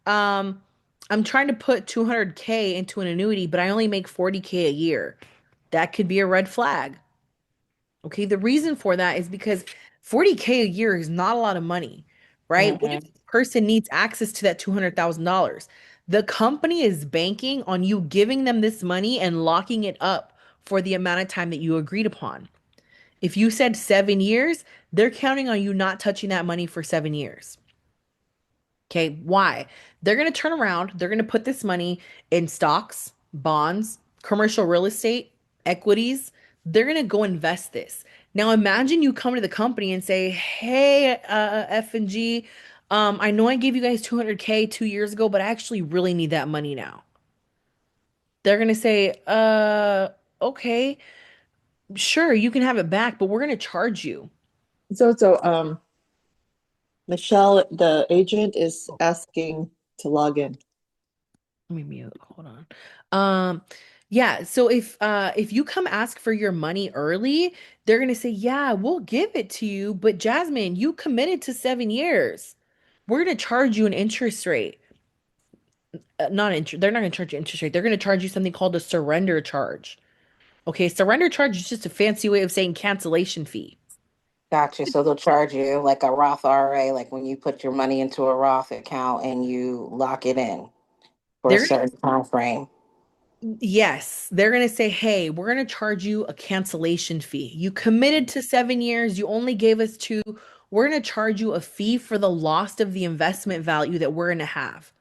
um, I'm trying to put 200K into an annuity, but I only make 40K a year, that could be a red flag. Okay, the reason for that is because 40K a year is not a lot of money, right? What if Mm-mm. this person needs access to that $200,000? The company is banking on you giving them this money and locking it up for the amount of time that you agreed upon. If you said 7 years, they're counting on you not touching that money for 7 years. Okay, why? They're going to turn around, they're going to put this money in stocks, bonds, commercial real estate, equities. They're going to go invest this. Now imagine you come to the company and say, "Hey, F and G, I know I gave you guys 200K 2 years ago, but I actually really need that money now." They're going to say, okay, sure, you can have it back, but we're going to charge you." So, Michelle, the agent is asking to log in. Let me mute. Hold on. Yeah, so if you come ask for your money early, they're gonna say, "Yeah, we'll give it to you, but Jasmine, you committed to 7 years. We're gonna charge you an interest rate." Not interest, they're not gonna charge you interest rate. They're gonna charge you something called a surrender charge. Okay, surrender charge is just a fancy way of saying cancellation fee. Gotcha. So they'll charge you like a Roth IRA, like when you put your money into a Roth account and you lock it in for a They're certain time frame. Yes, they're going to say, "Hey, we're going to charge you a cancellation fee. You committed to 7 years, you only gave us two. We're going to charge you a fee for the loss of the investment value that we're going to have,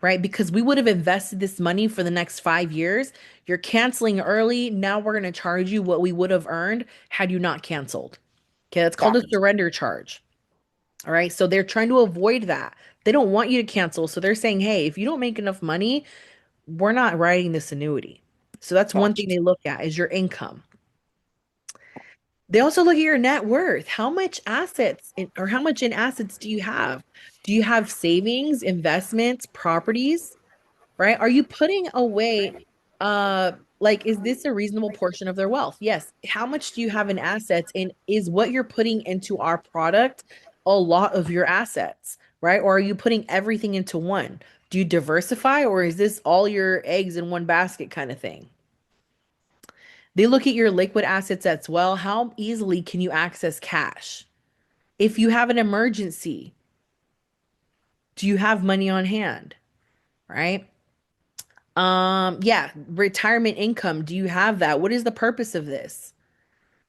right? Because we would have invested this money for the next 5 years. You're canceling early. Now we're going to charge you what we would have earned had you not canceled." Okay, that's called a Gotcha. surrender charge. All right, so they're trying to avoid that. They don't want you to cancel. So they're saying, "Hey, if you don't make enough money, we're not writing this annuity." So that's one thing Gotcha. they look at is your income. They also look at your net worth. How much assets or how much in assets do you have? Do you have savings, investments, properties, right? Are you putting away like is this a reasonable portion of their wealth? Yes. How much do you have in assets and is what you're putting into our product a lot of your assets, right? Or are you putting everything into one? Do you diversify or is this all your eggs in one basket kind of thing? They look at your liquid assets as well. How easily can you access cash? If you have an emergency, do you have money on hand? Right? Yeah, retirement income. Do you have that? What is the purpose of this?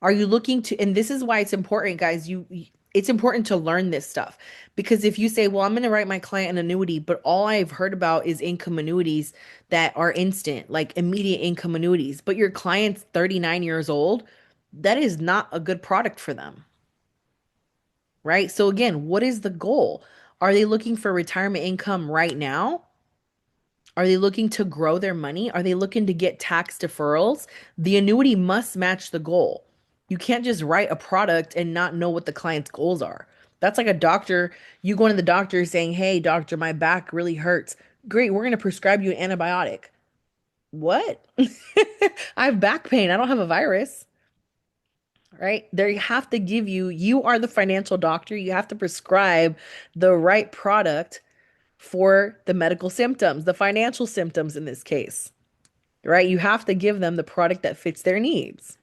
Are you looking to, and this is why it's important, guys, it's important to learn this stuff because if you say, "Well, I'm going to write my client an annuity, but all I've heard about is income annuities that are instant, like immediate income annuities," but your client's 39 years old, that is not a good product for them, right? So again, what is the goal? Are they looking for retirement income right now? Are they looking to grow their money? Are they looking to get tax deferrals? The annuity must match the goal. You can't just write a product and not know what the client's goals are. That's like a doctor, you going to the doctor saying, "Hey, doctor, my back really hurts." Great, we're going to prescribe you an antibiotic. What? I have back pain. I don't have a virus, right? They have to give you, you are the financial doctor. You have to prescribe the right product for the medical symptoms, the financial symptoms in this case, right? You have to give them the product that fits their needs.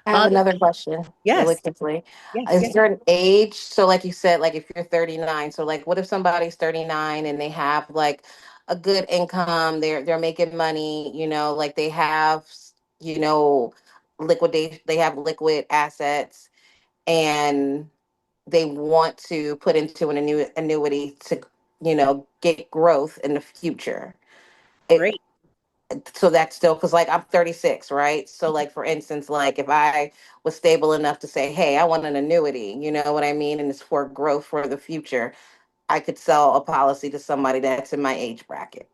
I have Uh, another question really yes, quickly. yes. Is there an age? So, like you said, like if you're 39, so like what if somebody's 39 and they have like a good income, they're making money, like they have, you know, liquidate, they have liquid assets and they want to put into an annuity to, get growth in the future. It Great. so that's still because like I'm 36, right? So like for instance, like if I was stable enough to say, hey, I want an annuity, you know what I mean, and it's for growth for the future, I could sell a policy to somebody that's in my age bracket.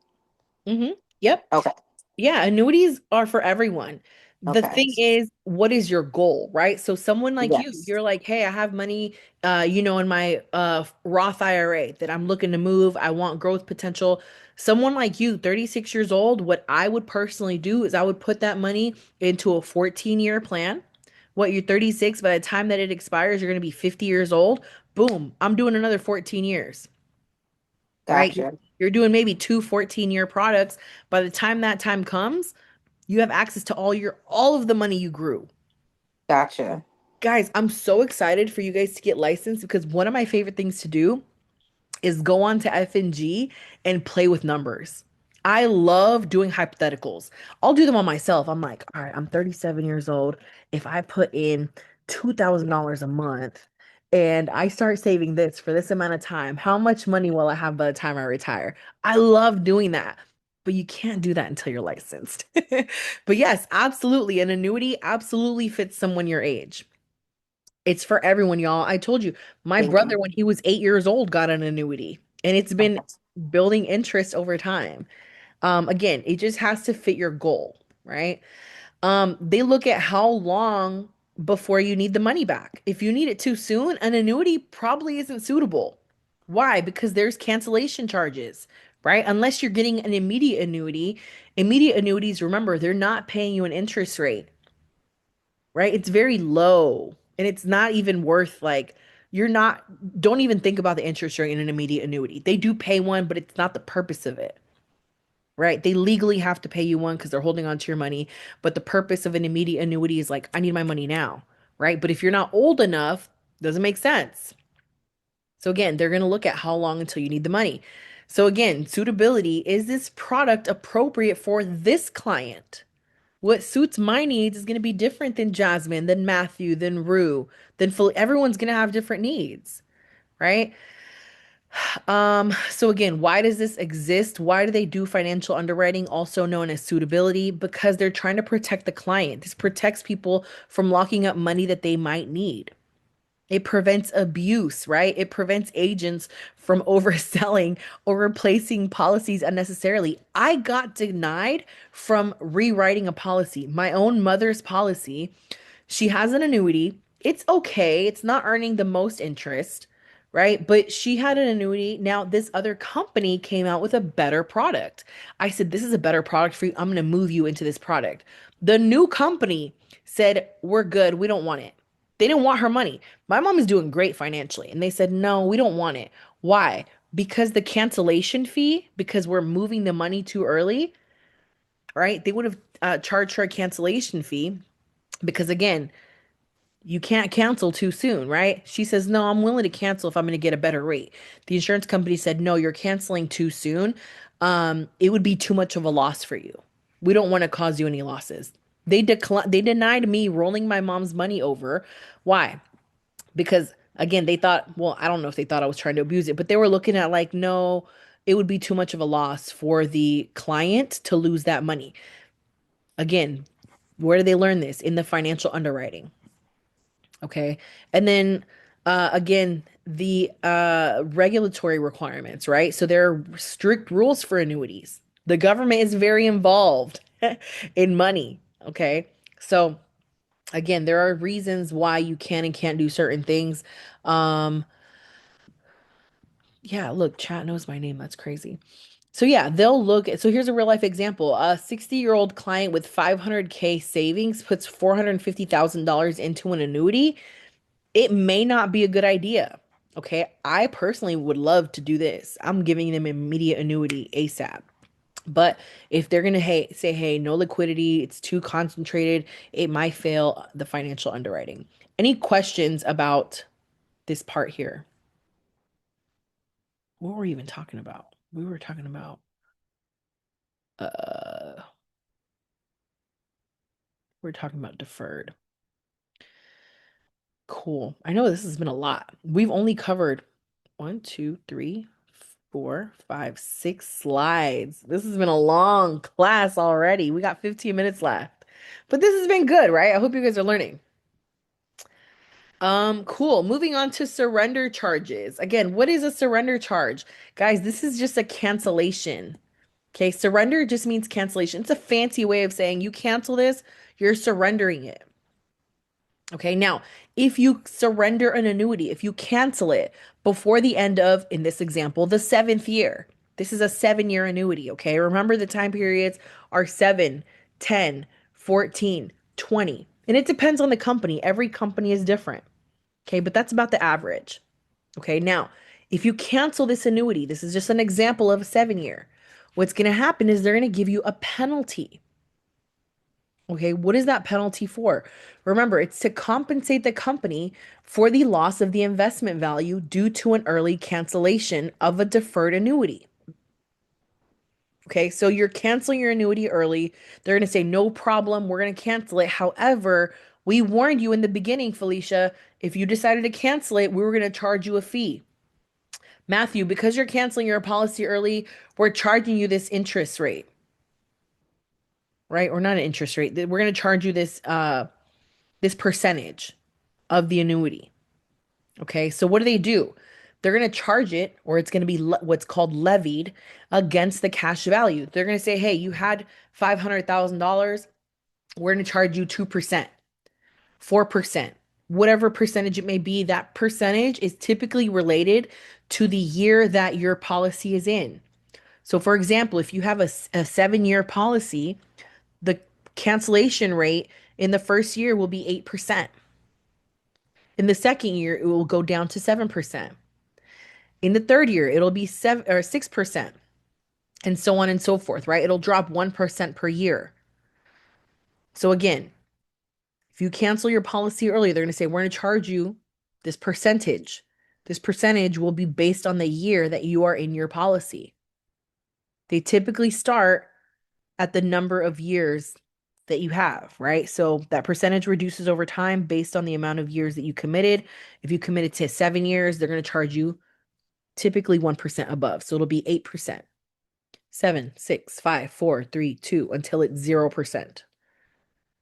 Hmm. Yep. Okay. Yeah, annuities are for everyone. The Okay. thing is, what is your goal, right? So someone like Yes. you're like, hey, I have money, in my Roth IRA that I'm looking to move. I want growth potential. Someone like you, 36 years old, what I would personally do is I would put that money into a 14-year plan. What, you're 36, by the time that it expires, you're going to be 50 years old. Boom, I'm doing another 14 years, right? Gotcha. You're doing maybe two 14-year products. By the time that time comes, you have access to all of the money you grew. Gotcha. Guys, I'm so excited for you guys to get licensed because one of my favorite things to do is go on to FNG and play with numbers. I love doing hypotheticals. I'll do them on myself. I'm like, all right, I'm 37 years old. If I put in $2,000 a month and I start saving this for this amount of time, how much money will I have by the time I retire? I love doing that. But you can't do that until you're licensed. But yes, absolutely. An annuity absolutely fits someone your age. It's for everyone, y'all. I told you, my Thank brother, you. when he was 8 years old, got an annuity, and it's been Okay. building interest over time. Again, it just has to fit your goal, right? They look at how long before you need the money back. If you need it too soon, an annuity probably isn't suitable. Why? Because there's cancellation charges, right? Unless you're getting an immediate annuity. Immediate annuities, remember, they're not paying you an interest rate, right? It's very low and it's not even worth like you're not don't even think about the interest rate in an immediate annuity. They do pay one, but it's not the purpose of it. Right? They legally have to pay you one because they're holding on to your money, but the purpose of an immediate annuity is like I need my money now, right? But if you're not old enough, doesn't make sense. So again, they're going to look at how long until you need the money. So again, suitability, is this product appropriate for this client? What suits my needs is going to be different than Jasmine, than Matthew, than Rue, than Phil. Everyone's going to have different needs, right? So again, why does this exist? Why do they do financial underwriting, also known as suitability? Because they're trying to protect the client. This protects people from locking up money that they might need. It prevents abuse, right? It prevents agents from overselling or replacing policies unnecessarily. I got denied from rewriting a policy, my own mother's policy. She has an annuity. It's okay. It's not earning the most interest, right? But she had an annuity. Now, this other company came out with a better product. I said, this is a better product for you. I'm going to move you into this product. The new company said, we're good. We don't want it. They didn't want her money. My mom is doing great financially. And they said, no, we don't want it. Why? Because the cancellation fee, because we're moving the money too early, right? They would have charged her a cancellation fee because, again, you can't cancel too soon, right? She says, no, I'm willing to cancel if I'm going to get a better rate. The insurance company said, no, you're canceling too soon. It would be too much of a loss for you. We don't want to cause you any losses. They denied me rolling my mom's money over. Why? Because again, they thought, well, I don't know if they thought I was trying to abuse it, but they were looking at like, no, it would be too much of a loss for the client to lose that money. Again, where do they learn this? In the financial underwriting. Okay. And then again, the regulatory requirements, right? So there are strict rules for annuities. The government is very involved in money. Okay. So again, there are reasons why you can and can't do certain things. Um, yeah, look, chat knows my name. That's crazy. So yeah, they'll look at, so here's a real life example. A 60-year-old client with 500K savings puts $450,000 into an annuity. It may not be a good idea. Okay. I personally would love to do this. I'm giving them immediate annuity ASAP. But if they're going to say, hey, no liquidity, it's too concentrated, it might fail the financial underwriting. Any questions about this part here? What were we even talking about? We were talking about, uh, we're talking about deferred. Cool. I know this has been a lot. We've only covered one, two, three, 4, 5, 6 slides. This has been a long class already. We got 15 minutes left. But this has been good, right? I hope you guys are learning. Cool. Moving on to surrender charges. Again, what is a surrender charge? Guys, this is just a cancellation. Okay, surrender just means cancellation. It's a fancy way of saying you cancel this, you're surrendering it. Okay, now, if you surrender an annuity, if you cancel it before the end of, in this example, the seventh year, this is a 7-year annuity. Okay, remember the time periods are 7, 10, 14, 20, and it depends on the company. Every company is different. Okay, but that's about the average. Okay, now, if you cancel this annuity, this is just an example of a 7-year. What's going to happen is they're going to give you a penalty. Okay, what is that penalty for? Remember, it's to compensate the company for the loss of the investment value due to an early cancellation of a deferred annuity. Okay, so you're canceling your annuity early. They're going to say, no problem, we're going to cancel it. However, we warned you in the beginning, Felicia, if you decided to cancel it, we were going to charge you a fee. Matthew, because you're canceling your policy early, we're charging you this interest rate, right? Or not an interest rate. We're going to charge you this percentage of the annuity. Okay, so what do? They're going to charge it, or it's going to be what's called levied against the cash value. They're going to say, hey, you had $500,000. We're going to charge you 2%, 4%, whatever percentage it may be. That percentage is typically related to the year that your policy is in. So, for example, if you have a 7-year policy, the cancellation rate in the first year will be 8%. In the second year, it will go down to 7%. In the third year, it'll be 7 or 6%, and so on and so forth, right? It'll drop 1% per year. So again, if you cancel your policy early, they're going to say, we're going to charge you this percentage. This percentage will be based on the year that you are in your policy. They typically start at the number of years that you have, right? So that percentage reduces over time based on the amount of years that you committed. If you committed to 7 years, they're going to charge you typically 1% above. So it'll be 8%. 7, 6, 5, 4, 3, 2 until it's 0%.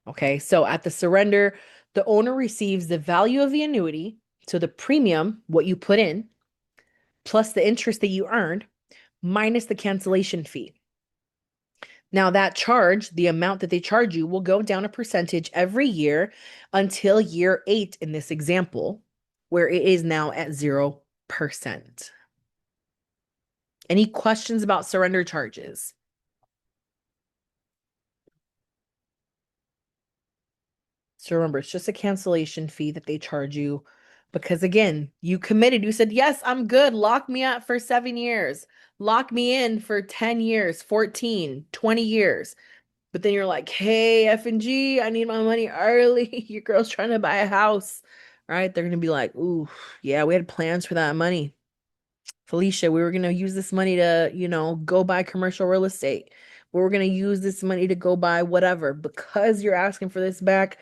Okay, so at the surrender, the owner receives the value of the annuity, so the premium, what you put in, plus the interest that you earned, minus the cancellation fee. Now, that charge, the amount that they charge you, will go down a percentage every year until year 8 in this example, where it is now at 0%. Any questions about surrender charges? So remember, it's just a cancellation fee that they charge you because, again, you committed. You said, yes, I'm good. Lock me up for 7 years. Lock me in for 10 years, 14, 20 years. But then you're like, hey, F and G, I need my money early. Your girl's trying to buy a house, right? They're going to be like, ooh, yeah, we had plans for that money. Felicia, we were going to use this money to, go buy commercial real estate. We were going to use this money to go buy whatever. Because you're asking for this back,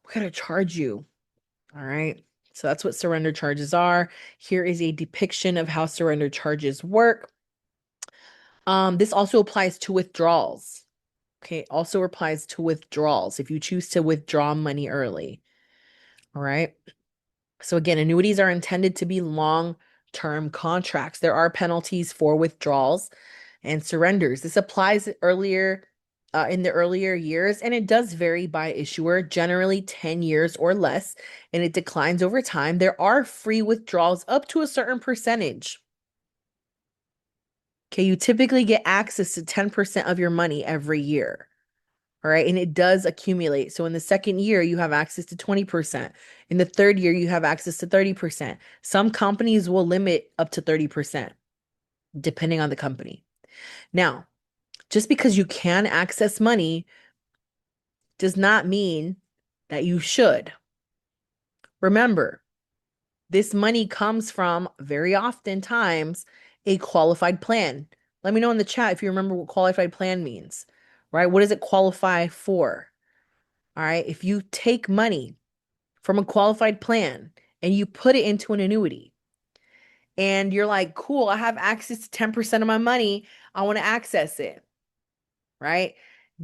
we got to charge you. All right. So that's what surrender charges are. Here is a depiction of how surrender charges work. This also applies to withdrawals. Okay, also applies to withdrawals if you choose to withdraw money early. All right. So again, annuities are intended to be long-term contracts. There are penalties for withdrawals and surrenders. This applies earlier in the earlier years, and it does vary by issuer, generally 10 years or less, and it declines over time. There are free withdrawals up to a certain percentage. Okay, you typically get access to 10% of your money every year. All right, and it does accumulate. So in the second year, you have access to 20%. In the third year, you have access to 30%. Some companies will limit up to 30%, depending on the company. Now, just because you can access money does not mean that you should. Remember, this money comes from very oftentimes a qualified plan. Let me know in the chat if you remember what qualified plan means, right? What does it qualify for? All right. If you take money from a qualified plan and you put it into an annuity and you're like, cool, I have access to 10% of my money. I want to access it, right?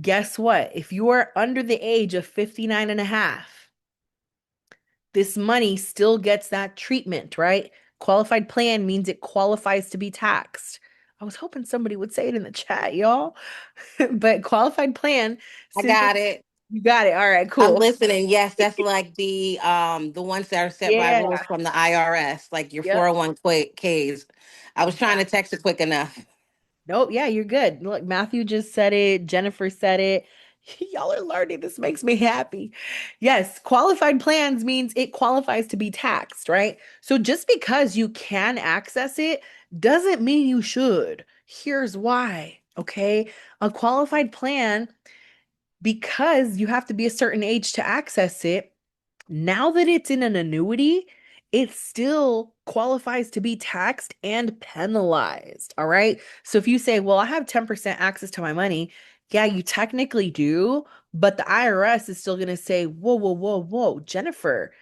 Guess what? If you are under the age of 59 and a half, this money still gets that treatment, right? Qualified plan means it qualifies to be taxed. I was hoping somebody would say it in the chat, y'all. But qualified plan, I since got it. you got it. All right, I'm cool. listening. Yes, that's like the ones that are set by Yeah. rules from the IRS, like your Yep. 401ks. I was trying to Exactly. text it quick enough. Nope. Yeah, you're good. Look, Matthew just said it. Jennifer said it. Y'all are learning. This makes me happy. Yes, qualified plans means it qualifies to be taxed, right? So just because you can access it doesn't mean you should. Here's why, okay? A qualified plan, because you have to be a certain age to access it, now that it's in an annuity, it still qualifies to be taxed and penalized. All right. So if you say, well, I have 10% access to my money, yeah, you technically do, but the IRS is still going to say, whoa, whoa, whoa, whoa, Jennifer,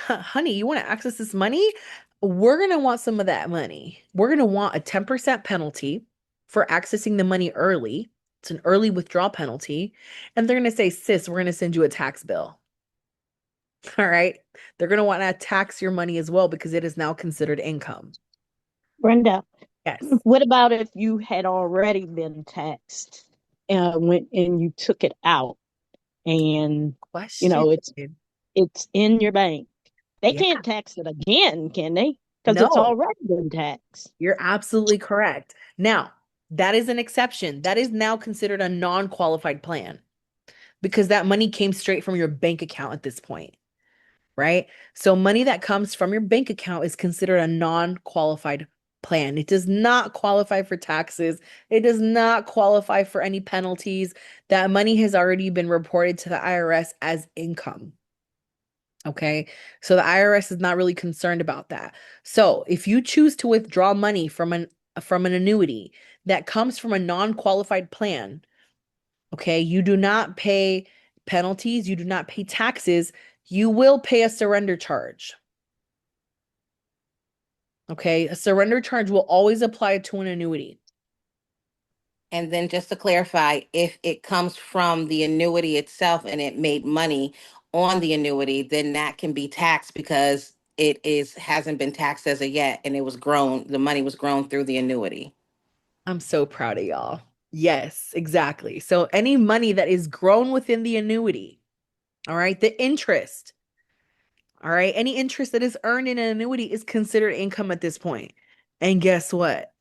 honey, you want to access this money? We're going to want some of that money. We're going to want a 10% penalty for accessing the money early. It's an early withdrawal penalty. And they're going to say, sis, we're going to send you a tax bill. All right. They're going to want to tax your money as well because it is now considered income. Brenda, Yes. what about if you had already been taxed and you took it out and you Question. know it's in your bank? They Yeah. can't tax it again, can they? Because it's No, already been taxed. you're absolutely correct. Now, that is an exception. That is now considered a non-qualified plan because that money came straight from your bank account at this point, right? So money that comes from your bank account is considered a non-qualified plan. It does not qualify for taxes. It does not qualify for any penalties. That money has already been reported to the IRS as income. Okay. So the IRS is not really concerned about that. So if you choose to withdraw money from an annuity that comes from a non-qualified plan, okay, you do not pay penalties, you do not pay taxes, you will pay a surrender charge. Okay, a surrender charge will always apply to an annuity. And then just to clarify, if it comes from the annuity itself and it made money on the annuity, then that can be taxed because it is hasn't been taxed as of yet and it was grown, the money was grown through the annuity. I'm so proud of y'all. Yes, exactly. So any money that is grown within the annuity, all right, the interest, all right, any interest that is earned in an annuity is considered income at this point. And guess what?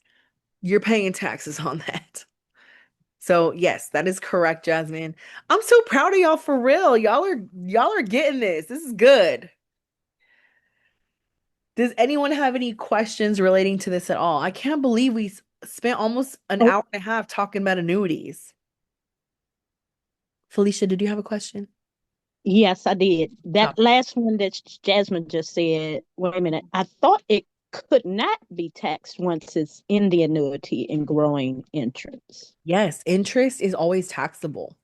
You're paying taxes on that. So, yes, that is correct, Jasmine. I'm so proud of y'all for real. Y'all are getting this. This is good. Does anyone have any questions relating to this at all? I can't believe we spent almost an Oh, hour and a half talking about annuities. Felicia, did you have a question? yes, I did. That Top. last one that Jasmine just said, wait a minute, I thought it could not be taxed once it's in the annuity and growing interest. Yes, interest is always taxable.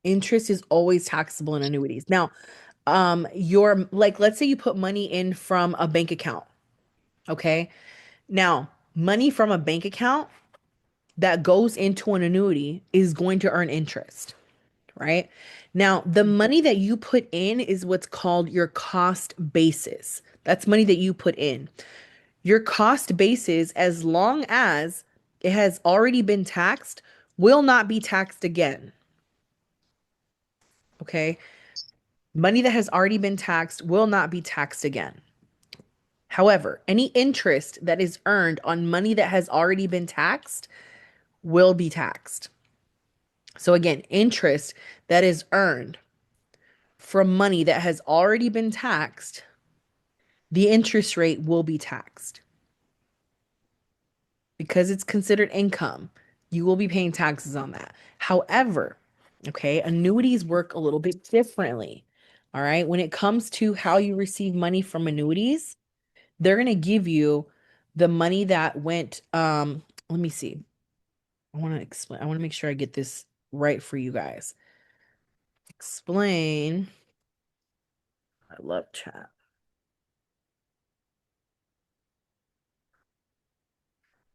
Interest is always taxable in annuities. Now, your like let's say you put money in from a bank account, okay? Now, money from a bank account that goes into an annuity is going to earn interest, right? Now, the money that you put in is what's called your cost basis. That's money that you put in. Your cost basis, as long as it has already been taxed, will not be taxed again. Okay. Money that has already been taxed will not be taxed again. However, any interest that is earned on money that has already been taxed will be taxed. So, again, interest that is earned from money that has already been taxed, the interest rate will be taxed because it's considered income. You will be paying taxes on that. However, okay, annuities work a little bit differently. All right. When it comes to how you receive money from annuities, they're going to give you the money that went, let me see. I want to explain. I want to make sure I get this right for you guys. Explain. I love chat.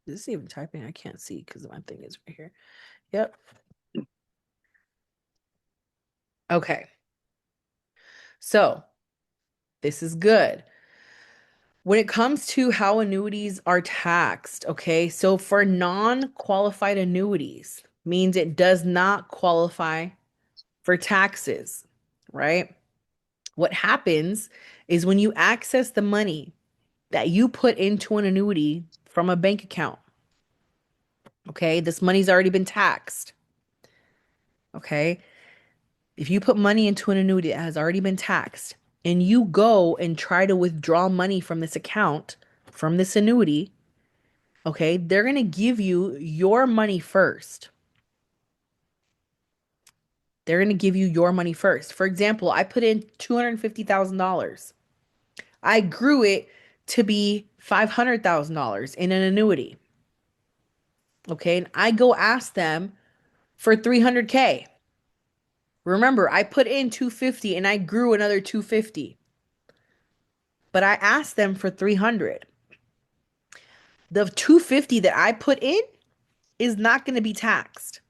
Is this even typing? I can't see because my thing is right here. Yep. Okay. So this is good. When it comes to how annuities are taxed, okay, so for non-qualified annuities means it does not qualify for taxes, right? What happens is when you access the money that you put into an annuity from a bank account, okay, this money's already been taxed, okay? If you put money into an annuity that has already been taxed and you go and try to withdraw money from this account, from this annuity, okay, they're going to give you your money first. They're going to give you your money first. For example, I put in $250,000. I grew it to be $500,000 in an annuity. Okay, and I go ask them for 300K. Remember, I put in 250 and I grew another 250. But I asked them for 300. The 250 that I put in is not going to be taxed.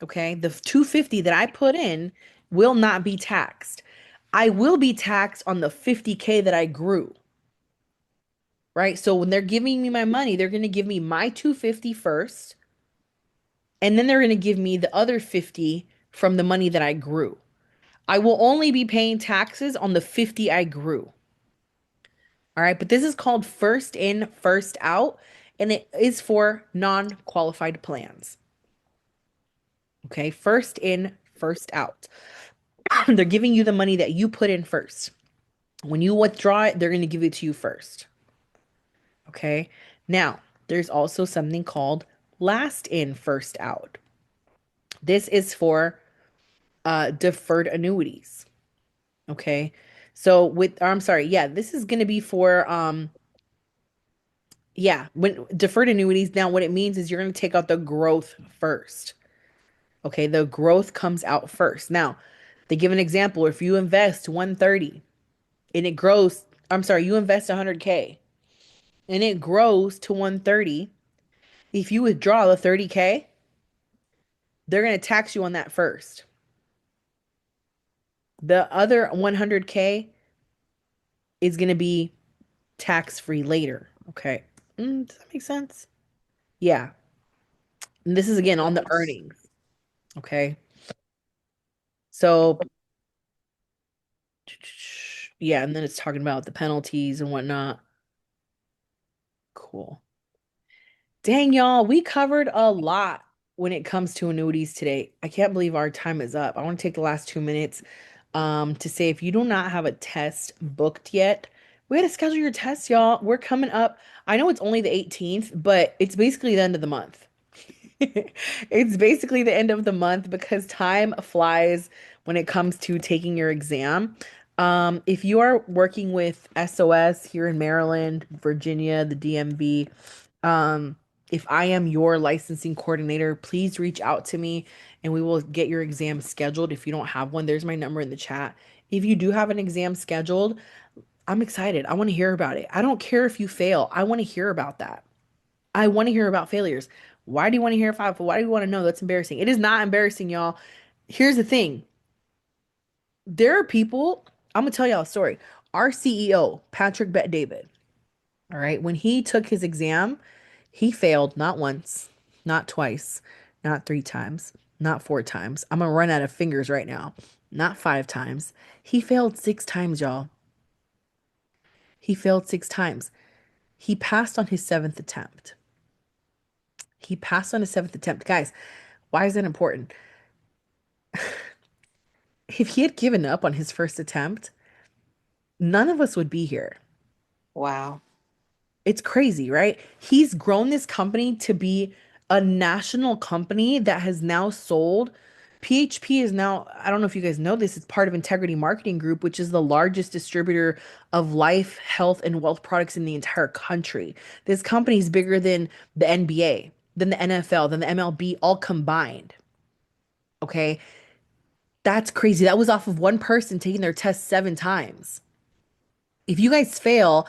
Okay, the 250 that I put in will not be taxed. I will be taxed on the 50K that I grew, right? So when they're giving me my money, they're going to give me my 250 first, and then they're going to give me the other 50 from the money that I grew. I will only be paying taxes on the 50 I grew. All right, but this is called first in, first out, and it is for non-qualified plans. Okay, first in, first out. They're giving you the money that you put in first. When you withdraw it, they're going to give it to you first. Okay. Now, there's also something called last in, first out. This is for deferred annuities. Okay. So I'm sorry, yeah, this is going to be for yeah, when deferred annuities. Now, what it means is you're going to take out the growth first. Okay, the growth comes out first. Now, they give an example. If you invest 130 and it grows, I'm sorry, you invest 100K and it grows to 130, if you withdraw the 30K, they're going to tax you on that first. The other 100K is going to be tax free later. Okay. Does that make sense? Yeah. And this is again on the Yes. earnings. Okay. So, yeah. And then it's talking about the penalties and whatnot. Cool. Dang, y'all, we covered a lot when it comes to annuities today. I can't believe our time is up. I want to take the last 2 minutes to say if you do not have a test booked yet, we got to schedule your test, y'all. We're coming up. I know it's only the 18th, but it's basically the end of the month. It's basically the end of the month because time flies when it comes to taking your exam. If you are working with SOS here in Maryland, Virginia, the DMV, um, if I am your licensing coordinator, please reach out to me and we will get your exam scheduled. If you don't have one, there's my number in the chat. If you do have an exam scheduled, I'm excited. I want to hear about it. I don't care if you fail. I want to hear about that. I want to hear about failures. Why do you want to hear if I, why do you want to know? That's embarrassing. It is not embarrassing, y'all. Here's the thing. There are people, I'm gonna tell y'all a story. Our CEO, Patrick Bet David, all right, when he took his exam, he failed not once, not twice, not three times, not four times. I'm gonna run out of fingers right now. Not five times. He failed 6 times, y'all. He failed 6 times. He passed on his seventh attempt. He passed on his seventh attempt. Guys, why is that important? If he had given up on his first attempt, none of us would be here. Wow. It's crazy, right? He's grown this company to be a national company that has now sold. PHP is now, I don't know if you guys know this, it's part of Integrity Marketing Group, which is the largest distributor of life, health, and wealth products in the entire country. This company is bigger than the NBA, than the NFL, than the MLB, all combined. Okay. That's crazy. That was off of one person taking their test 7 times. If you guys fail,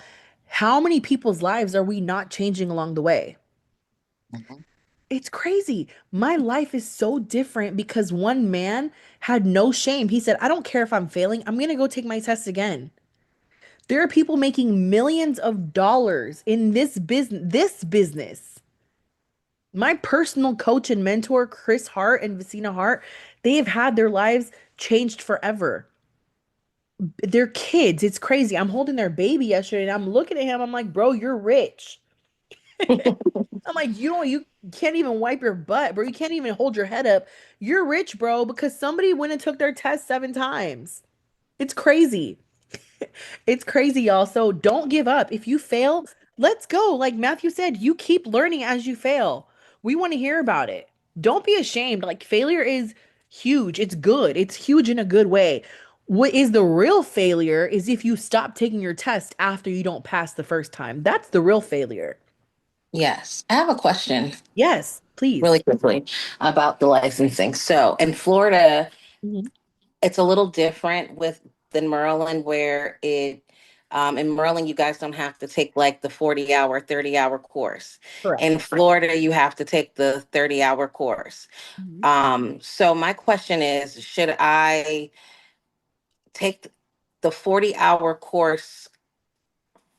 how many people's lives are we not changing along the way? Mhm. It's crazy. My life is so different because one man had no shame. He said, I don't care if I'm failing, I'm going to go take my test again. There are people making millions of dollars in this business. My personal coach and mentor, Chris Hart and Vicina Hart, they have had their lives changed forever. They're kids. It's crazy. I'm holding their baby yesterday and I'm looking at him. I'm like, bro, you're rich. I'm like, you can't even wipe your butt, bro. You can't even hold your head up. You're rich, bro, because somebody went and took their test 7 times. It's crazy. It's crazy, y'all. So don't give up. If you fail, let's go. Like Matthew said, you keep learning as you fail. We want to hear about it. Don't be ashamed. Like failure is huge. It's good. It's huge in a good way. What is the real failure is if you stop taking your test after you don't pass the first time. That's the real failure. Yes. I have a question Yes, please. really quickly about the licensing. So in Florida, Mhm. it's a little different with than Maryland, where it in Maryland you guys don't have to take like the 40-hour, 30-hour course. Correct. In Florida, you have to take the 30-hour course. Mhm. So my question is, should I take the 40-hour course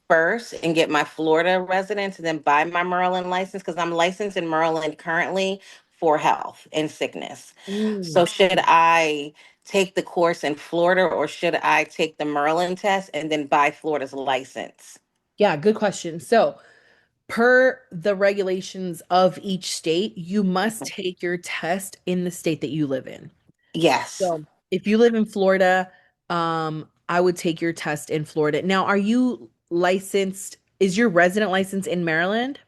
first and get my Florida residence and then buy my Maryland license? Because I'm licensed in Maryland currently for health and sickness. Mm. So should I take the course in Florida or should I take the Maryland test and then buy Florida's license? Yeah, good question. So, per the regulations of each state, you must take your test in the state that you live in. Yes. So, if you live in Florida, I would take your test in Florida. Now, are you licensed? Is your resident license in Maryland?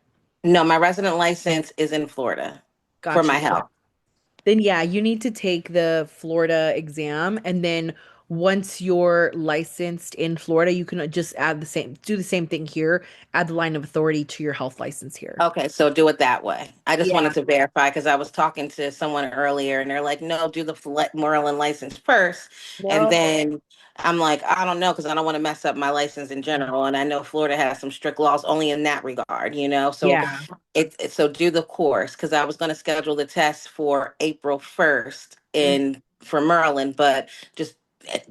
No, my resident license is in Florida for Got my you. health. Then yeah, you need to take the Florida exam and then once you're licensed in Florida, you can just do the same thing here, add the line of authority to your health license here. Okay, so do it that way. I just Yeah. wanted to verify because I was talking to someone earlier and they're like, no, do the Maryland license first. And No. then I'm like, I don't know because I don't want to mess up my license in general. And I know Florida has some strict laws only in that regard, you know? So Yeah. so do the course because I was going to schedule the test for April 1st Mm. in for Maryland, but just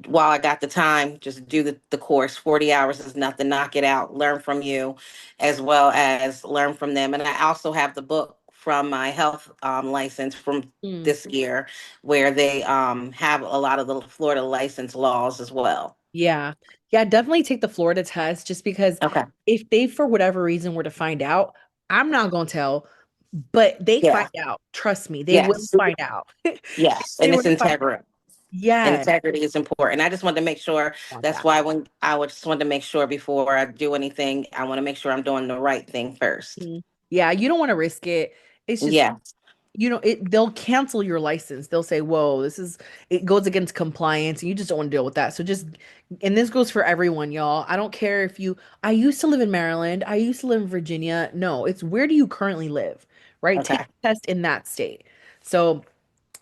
while I got the time, just do the course. 40 hours is nothing. Knock it out. Learn from you as well as learn from them. And I also have the book from my health license from Mm. this year where they have a lot of the Florida license laws as well. Yeah. Yeah, definitely take the Florida test just because Okay. if they, for whatever reason, were to find out, I'm not going to tell, but they find Yeah. out. Trust me, they will Yes. find out. Yes. They And were it's to find, integral. yeah, Integrity is important. I just wanted to make sure. want That's that. why when I would just want to make sure before I do anything, I want to make sure I'm doing the right thing first. Mhm. Yeah, you don't want to risk it. It's just Yes. they'll cancel your license. They'll say, "Whoa, it goes against compliance." And you just don't want to deal with that. So just and this goes for everyone, y'all. I don't care if you I used to live in Maryland, I used to live in Virginia. No, it's where do you currently live, right? Take Okay. the test in that state. So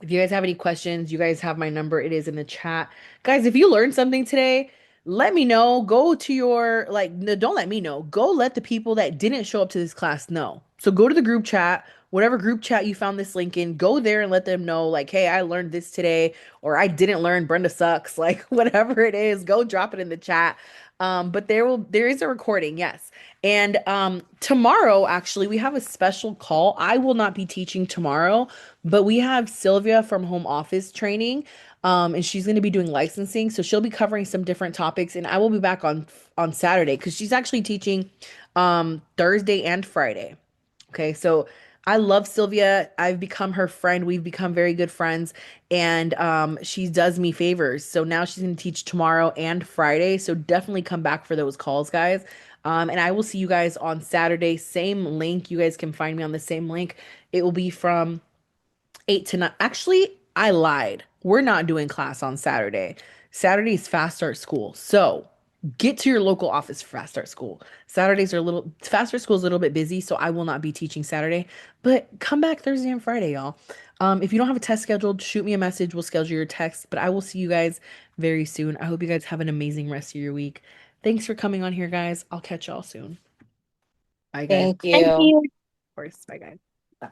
if you guys have any questions, you guys have my number. It is in the chat. Guys, if you learned something today, let me know. Go to your, like, no, don't let me know. Go let the people that didn't show up to this class know. So go to the group chat, whatever group chat you found this link in, go there and let them know, like, hey, I learned this today, or I didn't learn, Brenda sucks. Like, whatever it is, go drop it in the chat. But there is a recording, yes. And tomorrow, actually, we have a special call. I will not be teaching tomorrow, but we have Sylvia from home office training, and she's going to be doing licensing. So she'll be covering some different topics, and I will be back on Saturday because she's actually teaching Thursday and Friday. Okay, so I love Sylvia. I've become her friend. We've become very good friends, and she does me favors. So now she's going to teach tomorrow and Friday. So definitely come back for those calls, guys. And I will see you guys on Saturday. Same link. You guys can find me on the same link. It will be from 8 to 9. Actually, I lied. We're not doing class on Saturday. Saturday's fast start school. So get to your local office for Fast Start School. Saturdays are a little, Fast Start School is a little bit busy, so I will not be teaching Saturday, but come back Thursday and Friday, y'all. If you don't have a test scheduled, shoot me a message. We'll schedule your test, but I will see you guys very soon. I hope you guys have an amazing rest of your week. Thanks for coming on here, guys. I'll catch y'all soon. Bye, guys. Of Thank Thank you. you. course. Bye, guys.